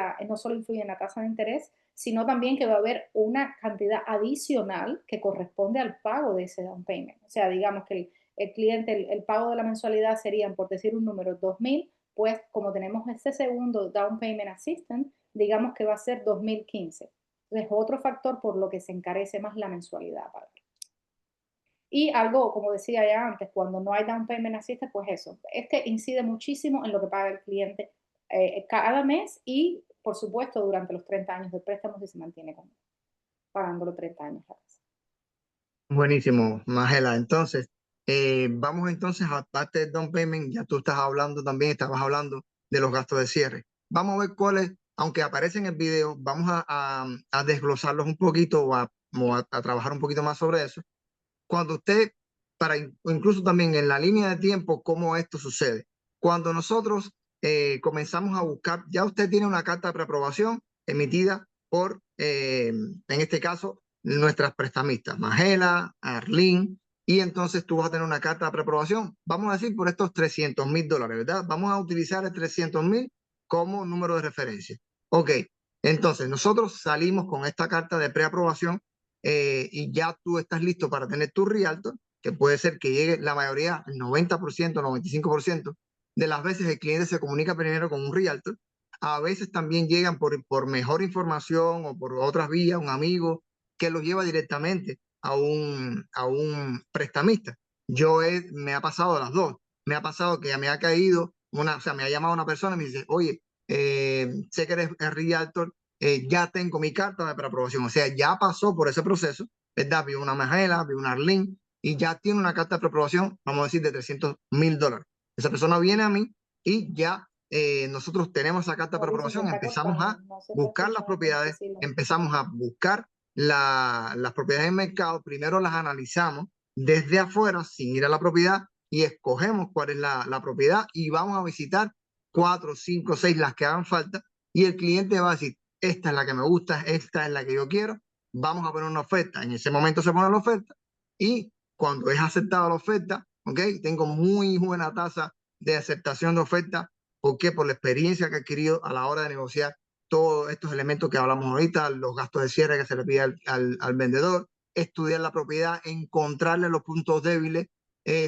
la tasa de interés, sino también que va a haber una cantidad adicional que corresponde al pago de ese down payment. O sea, digamos que el cliente, el pago de la mensualidad serían, por decir un número, $2,000, pues como tenemos este segundo Down Payment Assistance, digamos que va a ser $2,015. Entonces, otro factor por lo que se encarece más la mensualidad a pagar. Y algo, como decía ya antes, cuando no hay Down Payment Assistance, pues eso, incide muchísimo en lo que paga el cliente cada mes y, por supuesto, durante los 30 años del préstamo, si se mantiene pagándolo 30 años la casa. Buenísimo, Magela. Entonces, vamos entonces a parte del down payment. Ya tú estabas hablando de los gastos de cierre. Vamos a ver cuáles, aunque aparecen en el video, vamos a desglosarlos un poquito o a trabajar un poquito más sobre eso. Cuando usted, incluso también en la línea de tiempo, cómo esto sucede. Cuando nosotros comenzamos a buscar, ya usted tiene una carta de preaprobación emitida por, en este caso, nuestras prestamistas, Magela, Arlene, y entonces tú vas a tener una carta de preaprobación, vamos a decir, por estos $300,000, ¿verdad? Vamos a utilizar el 300,000 como número de referencia. Ok, Entonces, nosotros salimos con esta carta de preaprobación y ya tú estás listo para tener tu realtor, que puede ser que llegue la mayoría, el 90%, 95% de las veces el cliente se comunica primero con un realtor. A veces también llegan por mejor información o por otras vías, un amigo que los lleva directamente a un prestamista. Me ha pasado las dos. Me ha pasado que me ha caído o sea, me ha llamado una persona y me dice, oye, sé que eres realtor, ya tengo mi carta de preaprobación. O sea, ya pasó por ese proceso, ¿verdad? Vi una Magela, vi una Arlene y ya tiene una carta de preaprobación, vamos a decir, de $300,000. Esa persona viene a mí y ya nosotros tenemos esa carta de preaprobación, empezamos a buscar las propiedades, empezamos a buscar las propiedades en mercado, primero las analizamos desde afuera sin ir a la propiedad y escogemos cuál es la propiedad y vamos a visitar 4, 5, 6, las que hagan falta y el cliente va a decir, esta es la que me gusta, esta es la que yo quiero, vamos a poner una oferta. En ese momento se pone la oferta y cuando es aceptada la oferta, ¿ok? Tengo muy buena tasa de aceptación de oferta. ¿Por qué? Por la experiencia que he adquirido a la hora de negociar todos estos elementos que hablamos ahorita, los gastos de cierre que se le pide al vendedor, estudiar la propiedad, encontrarle los puntos débiles,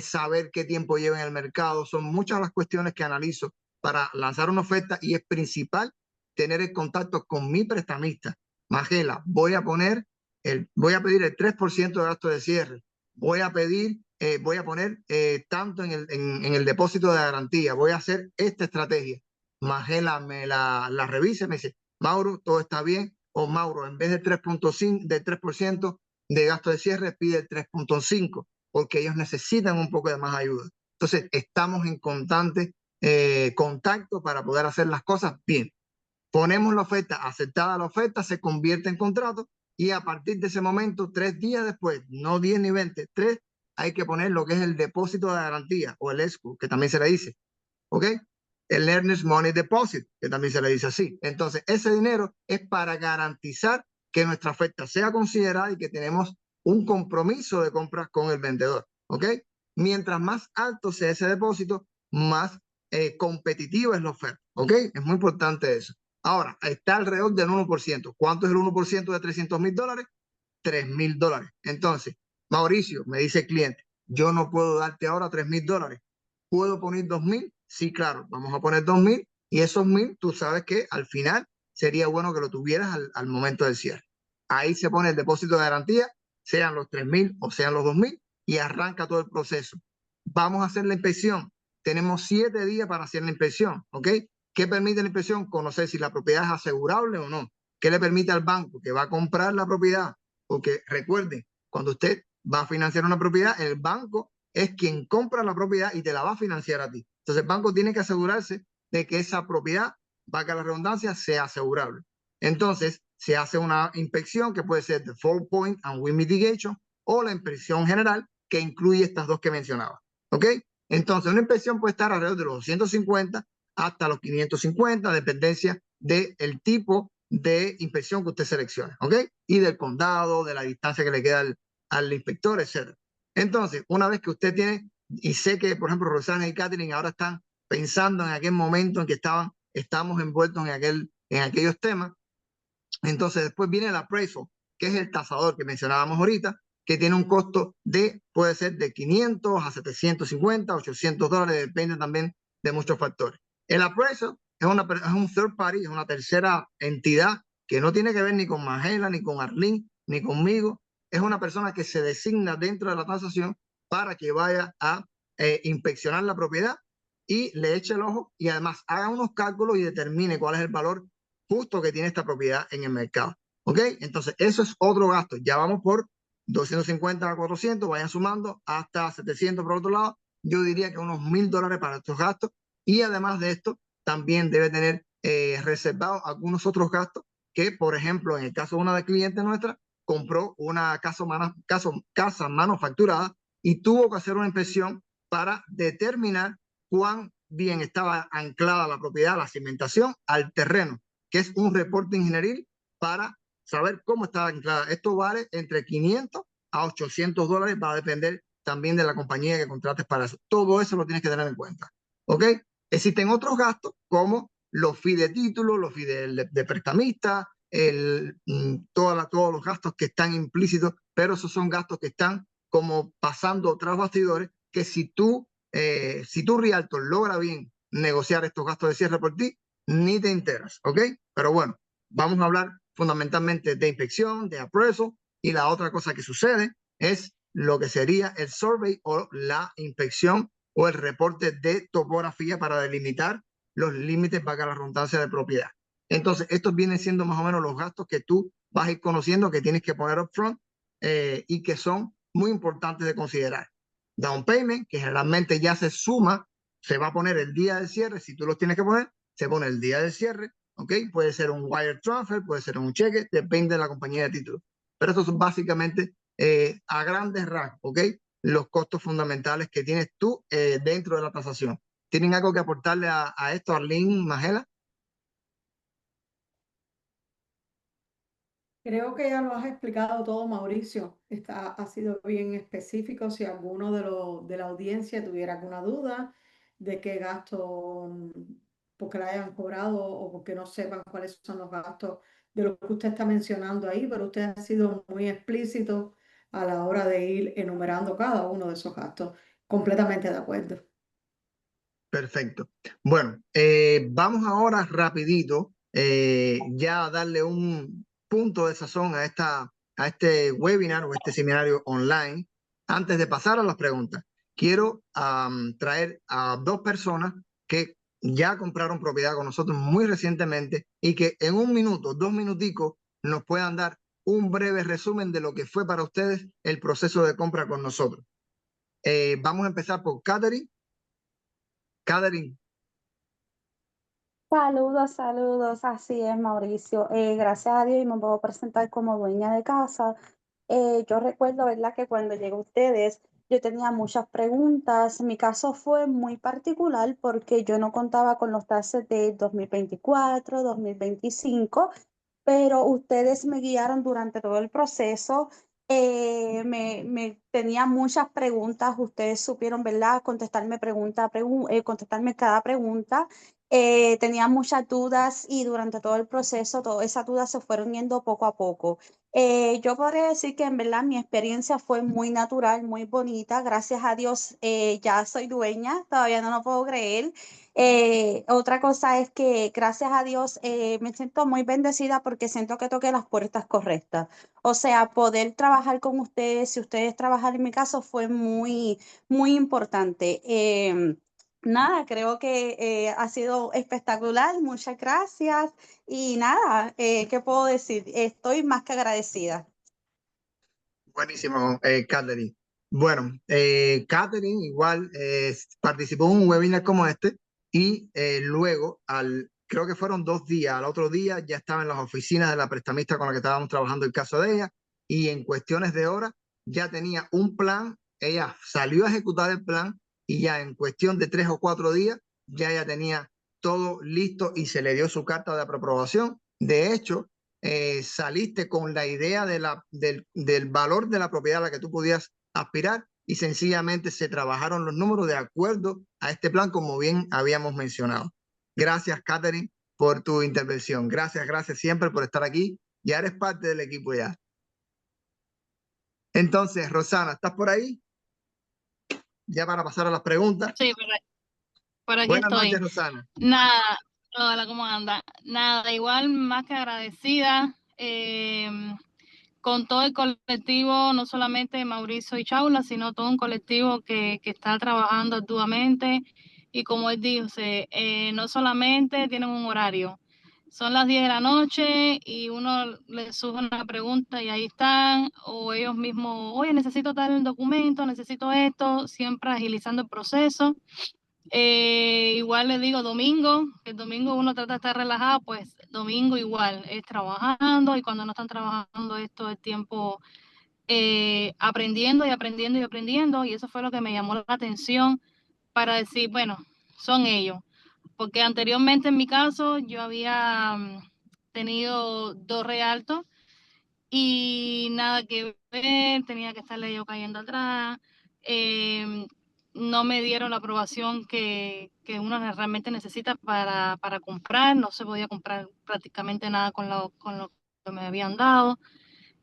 saber qué tiempo lleva en el mercado. Son muchas las cuestiones que analizo para lanzar una oferta y es principal tener el contacto con mi prestamista. Magela, voy a pedir el 3% de gasto de cierre. Voy a poner tanto en el depósito de garantía. Voy a hacer esta estrategia. Magela me la revisa y me dice, Mauro, todo está bien. O Mauro, en vez de 3% de gasto de cierre, pide el 3.5, porque ellos necesitan un poco de más ayuda. Entonces, estamos en constante contacto para poder hacer las cosas bien. Ponemos la oferta, aceptada la oferta, se convierte en contrato y a partir de ese momento, 3 días después, no 10 ni 20, 3, hay que poner lo que es el depósito de garantía o el ESCO, que también se le dice, ¿ok? El Earnest Money Deposit, que también se le dice así. Entonces, ese dinero es para garantizar que nuestra oferta sea considerada y que tenemos un compromiso de compra con el vendedor, ¿ok? Mientras más alto sea ese depósito, más competitiva es la oferta, ¿ok? Es muy importante eso. Ahora, está alrededor del 1%. ¿Cuánto es el 1% de $300,000? $3,000. Entonces, Mauricio, me dice el cliente, yo no puedo darte ahora $3,000. ¿Puedo poner 2,000? Sí, claro, vamos a poner 2,000 y esos 1,000, tú sabes que al final sería bueno que lo tuvieras al momento del cierre. Ahí se pone el depósito de garantía, sean los 3,000 o sean los 2,000 y arranca todo el proceso. Vamos a hacer la inspección. Tenemos 7 días para hacer la inspección, ¿ok? ¿Qué permite la inspección? Conocer si la propiedad es asegurable o no. ¿Qué le permite al banco que va a comprar la propiedad? Porque recuerden, cuando usted va a financiar una propiedad, el banco es quien compra la propiedad y te la va a financiar a ti. Entonces el banco tiene que asegurarse de que esa propiedad, valga la redundancia, sea asegurable. Entonces se hace una inspección que puede ser de Fault Point and Wind Mitigation o la inspección general que incluye estas dos que mencionaba. ¿Ok? Entonces una inspección puede estar alrededor de los 250 hasta los 550, dependencia del tipo de inspección que usted seleccione, ¿ok? Y del condado, de la distancia que le queda al inspector, etc. Entonces, una vez que usted tiene, y sé que, por ejemplo, Rosana y Catherine ahora están pensando en aquel momento en que estamos envueltos en aquellos temas, entonces después viene el appraisal, que es el tasador que mencionábamos ahorita, que tiene un costo puede ser de 500 a 750, $800, depende también de muchos factores. El appraisal es un third party, es una tercera entidad que no tiene que ver ni con Magela, ni con Arlene, ni conmigo. Es una persona que se designa dentro de la transacción para que vaya a inspeccionar la propiedad y le eche el ojo y además haga unos cálculos y determine cuál es el valor justo que tiene esta propiedad en el mercado. ¿Ok? Entonces, eso es otro gasto. Ya vamos por 250 a 400, vayan sumando hasta 700 por otro lado. Yo diría que unos $1,000 para estos gastos. Y además de esto, también debe tener reservados algunos otros gastos que, por ejemplo, en el caso de una de clientes nuestra, compró una casa manufacturada y tuvo que hacer una inspección para determinar cuán bien estaba anclada la propiedad, la cimentación al terreno, que es un reporte ingenieril para saber cómo está anclada. Esto vale entre 500 a 800 dólares, va a depender también de la compañía que contrates para eso. Todo eso lo tienes que tener en cuenta. ¿Ok? Existen otros gastos como los fees de título, los fees de prestamista, todos los gastos que están implícitos, pero esos son gastos que están como pasando tras bastidores, que si tu realtor logra bien negociar estos gastos de cierre por ti, ni te enteras, ¿ok? Pero bueno, vamos a hablar fundamentalmente de inspección, de appraisal, y la otra cosa que sucede es lo que sería el survey o la inspección o el reporte de topografía para delimitar los límites, valga la redundancia, de propiedad. Entonces, estos vienen siendo más o menos los gastos que tú vas a ir conociendo, que tienes que poner upfront y que son muy importantes de considerar. Down payment, que generalmente ya se suma, se va a poner el día del cierre. Si tú los tienes que poner, se pone el día del cierre, ¿ok? Puede ser un wire transfer, puede ser un cheque, depende de la compañía de título. Pero estos son básicamente a grandes rasgos, ¿ok? Los costos fundamentales que tienes tú dentro de la tasación. ¿Tienen algo que aportarle a esto, Arlene, Magela? Creo que ya lo has explicado todo, Mauricio. Ha sido bien específico. Si alguno de la audiencia tuviera alguna duda de qué gasto, porque la hayan cobrado o porque no sepan cuáles son los gastos de lo que usted está mencionando ahí, pero usted ha sido muy explícito a la hora de ir enumerando cada uno de esos gastos. Completamente de acuerdo. Perfecto. Bueno, vamos ahora rapidito ya a darle un punto de sazón a este webinar o este seminario online. Antes de pasar a las preguntas, quiero traer a dos personas que ya compraron propiedad con nosotros muy recientemente y que en un minuto, 2 minuticos, nos puedan dar un breve resumen de lo que fue para ustedes el proceso de compra con nosotros. Vamos a empezar por Catherine. Catherine. Saludos, saludos, así es, Mauricio. Gracias a Dios y me puedo presentar como dueña de casa. Yo recuerdo, ¿verdad?, que cuando llegué a ustedes, yo tenía muchas preguntas. Mi caso fue muy particular porque yo no contaba con los taxes de 2024, 2025, pero ustedes me guiaron durante todo el proceso. Me tenía muchas preguntas, ustedes supieron, ¿verdad?, contestarme cada pregunta. Tenía muchas dudas y durante todo el proceso, todas esas dudas se fueron yendo poco a poco. Yo podría decir que en verdad mi experiencia fue muy natural, muy bonita. Gracias a Dios ya soy dueña, todavía no lo puedo creer. Otra cosa es que gracias a Dios me siento muy bendecida porque siento que toqué las puertas correctas. O sea, poder trabajar con ustedes, si ustedes trabajan en mi caso, fue muy, muy importante. Nada, creo que ha sido espectacular. Muchas gracias. Y nada, ¿qué puedo decir? Estoy más que agradecida. Buenísimo, Catherine. Bueno, Catherine igual participó en un webinar como este y luego, creo que fueron 2 días, al otro día ya estaba en las oficinas de la prestamista con la que estábamos trabajando el caso de ella y en cuestiones de horas ya tenía un plan, ella salió a ejecutar el plan y ya en cuestión de 3 o 4 días ya tenía todo listo y se le dio su carta de aprobación. De hecho, saliste con la idea del valor de la propiedad a la que tú podías aspirar y sencillamente se trabajaron los números de acuerdo a este plan, como bien habíamos mencionado. Gracias, Catherine, por tu intervención. Gracias siempre por estar aquí. Ya eres parte del equipo ya. Entonces, Rosana, ¿estás por ahí? Ya para pasar a las preguntas. Sí, por aquí Buenas estoy. noches, Rosana. Nada, hola, ¿cómo anda? Nada, igual más que agradecida con todo el colectivo, no solamente Mauricio y Chaula, sino todo un colectivo que está trabajando arduamente y como él dijo, no solamente tienen un horario, son las 10 de la noche y uno les sube una pregunta y ahí están, o ellos mismos, oye, necesito tal documento, necesito esto, siempre agilizando el proceso. Igual les digo domingo, que el domingo uno trata de estar relajado, pues domingo igual es trabajando y cuando no están trabajando es todo el tiempo aprendiendo y aprendiendo y aprendiendo y eso fue lo que me llamó la atención para decir, bueno, son ellos, porque anteriormente en mi caso yo había tenido 2 realtos y nada que ver, tenía que estarle yo cayendo atrás. no me dieron la aprobación que uno realmente necesita para comprar. No se podía comprar prácticamente nada con lo que me habían dado.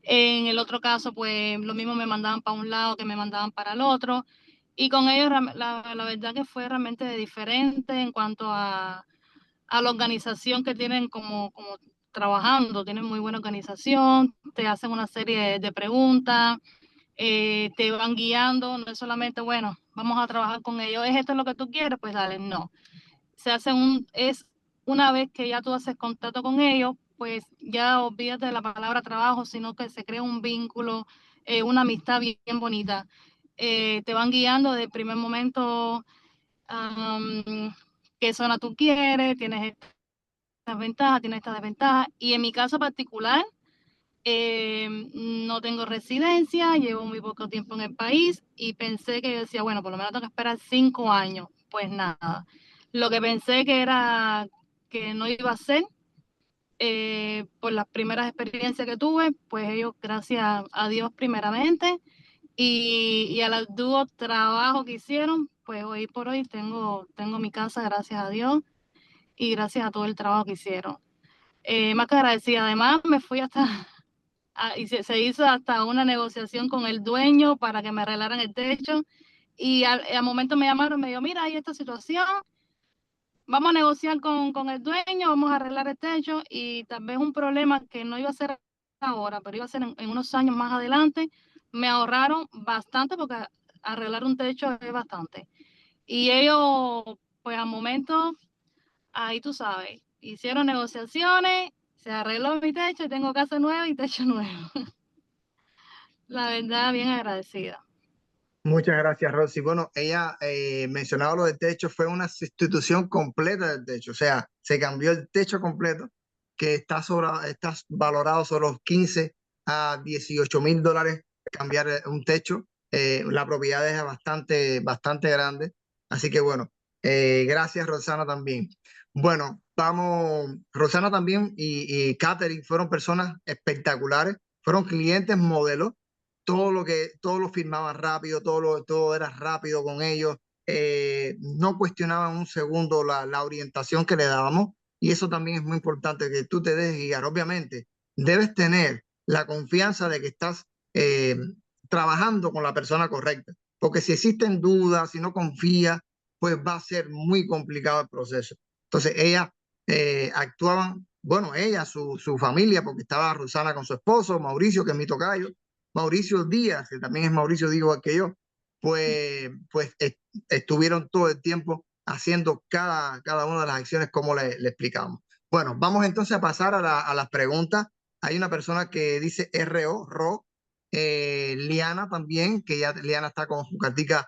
En el otro caso, pues lo mismo me mandaban para un lado que me mandaban para el otro. Y con ellos la verdad que fue realmente diferente en cuanto a la organización que tienen como trabajando. Tienen muy buena organización, te hacen una serie de preguntas, te van guiando, no es solamente, bueno, vamos a trabajar con ellos, ¿es esto lo que tú quieres? Pues dale, no. Se hace es una vez que ya tú haces contacto con ellos, pues ya olvídate de la palabra trabajo, sino que se crea un vínculo, una amistad bien, bien bonita. Te van guiando desde el primer momento, qué zona tú quieres, tienes estas ventajas, tienes estas desventajas. Y en mi caso particular, no tengo residencia, llevo muy poco tiempo en el país y pensé que yo decía, bueno, por lo menos tengo que esperar 5 años. Pues nada, lo que pensé que era que no iba a ser, por las primeras experiencias que tuve, pues ellos, gracias a Dios primeramente, y al arduo trabajo que hicieron, pues hoy por hoy tengo mi casa, gracias a Dios, y gracias a todo el trabajo que hicieron. Más que agradecida, además me fui hasta... y se hizo hasta una negociación con el dueño para que me arreglaran el techo, y al momento me llamaron, me dijo, mira, hay esta situación, vamos a negociar con el dueño, vamos a arreglar el techo, y tal vez un problema que no iba a ser ahora, pero iba a ser en unos años más adelante. Me ahorraron bastante, porque arreglar un techo es bastante. Y ellos, pues al momento, ahí tú sabes, hicieron negociaciones, se arregló mi techo y tengo casa nueva y techo nuevo. La verdad, bien agradecida. Muchas gracias, Rosy. Bueno, ella mencionaba lo del techo, fue una sustitución completa del techo, o sea, se cambió el techo completo, que está valorado sobre los 15 a 18 mil dólares cambiar un techo. La propiedad es bastante grande, así que bueno, gracias, Rosana, también. Bueno, vamos, Rosana también y Catherine fueron personas espectaculares, fueron clientes modelos. Todo lo firmaban rápido, todo era rápido con ellos, no cuestionaban un segundo la orientación que le dábamos, y eso también es muy importante, que tú te dejes guiar. Obviamente, debes tener la confianza de que estás trabajando con la persona correcta, porque si existen dudas, si no confías, pues va a ser muy complicado el proceso. Entonces, ellas actuaban, bueno, ella, su familia, porque estaba Rosana con su esposo, Mauricio, que es mi tocayo, Mauricio Díaz, que también es Mauricio Díaz igual que yo, pues estuvieron todo el tiempo haciendo cada una de las acciones como le explicamos. Bueno, vamos entonces a pasar a las preguntas. Hay una persona que dice RO, Liana también, que ya Liana está con su cartica,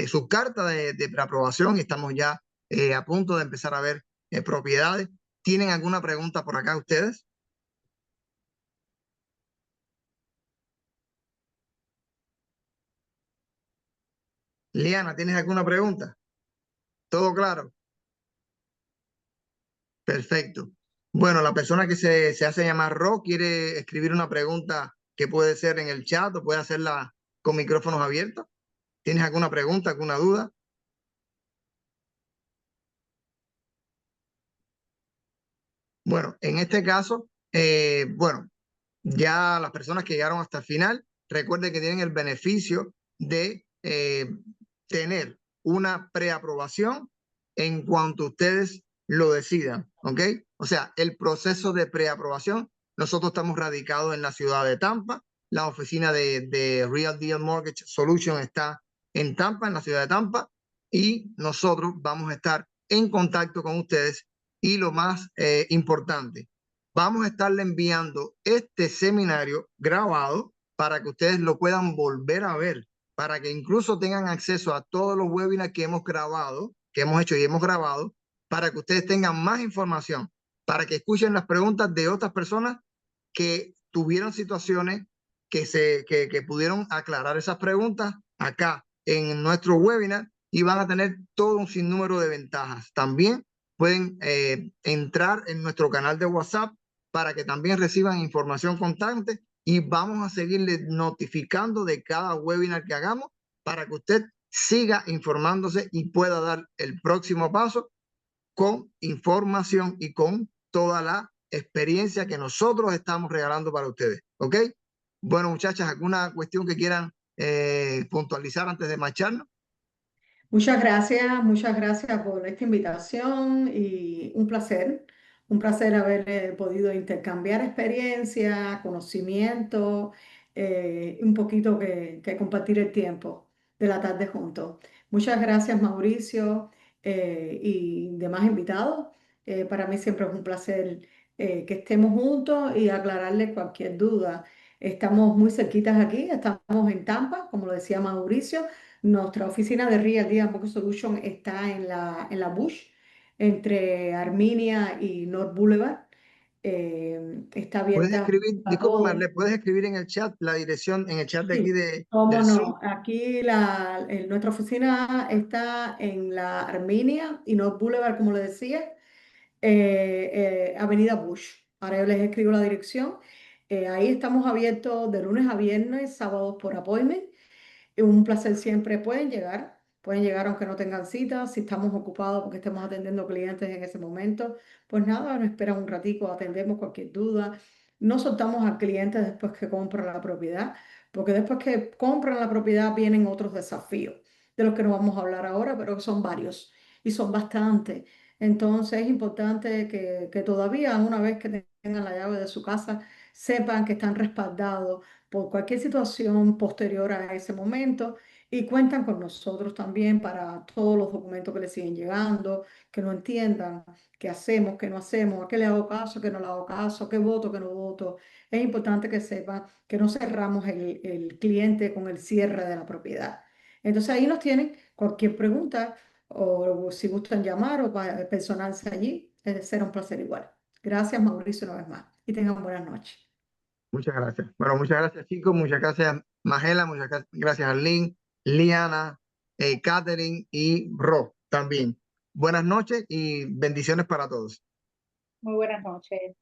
su carta de preaprobación, y estamos ya a punto de empezar a ver propiedades. ¿Tienen alguna pregunta por acá ustedes? Liana, ¿tienes alguna pregunta? ¿Todo claro? Perfecto. Bueno, la persona que se hace llamar Ro quiere escribir una pregunta que puede ser en el chat o puede hacerla con micrófonos abiertos. ¿Tienes alguna pregunta, alguna duda? Bueno, en este caso, bueno, ya las personas que llegaron hasta el final, recuerden que tienen el beneficio de tener una preaprobación en cuanto ustedes lo decidan, ¿ok? O sea, el proceso de preaprobación, nosotros estamos radicados en la ciudad de Tampa, la oficina de Real Deal Mortgage Solution está en Tampa, en la ciudad de Tampa, y nosotros vamos a estar en contacto con ustedes, y lo más importante, vamos a estarle enviando este seminario grabado para que ustedes lo puedan volver a ver, para que incluso tengan acceso a todos los webinars que hemos grabado, que hemos hecho y hemos grabado, para que ustedes tengan más información, para que escuchen las preguntas de otras personas que tuvieron situaciones que pudieron aclarar esas preguntas acá en nuestro webinar, y van a tener todo un sinnúmero de ventajas. También pueden entrar en nuestro canal de WhatsApp para que también reciban información constante, y vamos a seguirles notificando de cada webinar que hagamos para que usted siga informándose y pueda dar el próximo paso con información y con toda la experiencia que nosotros estamos regalando para ustedes. ¿Ok? Bueno, muchachas, ¿alguna cuestión que quieran puntualizar antes de marcharnos? Muchas gracias por esta invitación y un placer haber podido intercambiar experiencia, conocimiento, un poquito que compartir el tiempo de la tarde juntos. Muchas gracias, Mauricio, y demás invitados. Para mí siempre es un placer que estemos juntos y aclararles cualquier duda. Estamos muy cerquitas aquí, estamos en Tampa, como lo decía Mauricio. Nuestra oficina de Real Día Mortgage Solution está en la Bush, entre Arminia y North Boulevard. Está Puedes abierta escribir, a disculpa, todos. Marle, puedes escribir en el chat la dirección, en el chat de aquí Sí, cómo del Zoom. no. Aquí nuestra oficina está en la Arminia y North Boulevard, como le decía, Avenida Bush. Ahora yo les escribo la dirección. Ahí estamos abiertos de lunes a viernes, sábados por appointment. Es un placer siempre. Pueden llegar aunque no tengan cita. Si estamos ocupados porque estemos atendiendo clientes en ese momento, pues nada, nos esperan un ratico, atendemos cualquier duda. No soltamos al cliente después que compra la propiedad, porque después que compran la propiedad vienen otros desafíos, de los que no vamos a hablar ahora, pero son varios y son bastantes. Entonces es importante que todavía, una vez que tengan la llave de su casa, sepan que están respaldados por cualquier situación posterior a ese momento y cuentan con nosotros también para todos los documentos que les siguen llegando, que no entiendan qué hacemos, qué no hacemos, a qué le hago caso, qué no le hago caso, qué voto, qué no voto. Es importante que sepan que no cerramos el cliente con el cierre de la propiedad. Entonces ahí nos tienen cualquier pregunta o si gustan llamar o personarse allí, será un placer igual. Gracias, Mauricio, una vez más y tengan buenas noches. Muchas gracias. Bueno, muchas gracias, chicos. Muchas gracias, Magela. Muchas gracias, Arlene, Liana, Catherine y Ro también. Buenas noches y bendiciones para todos. Muy buenas noches.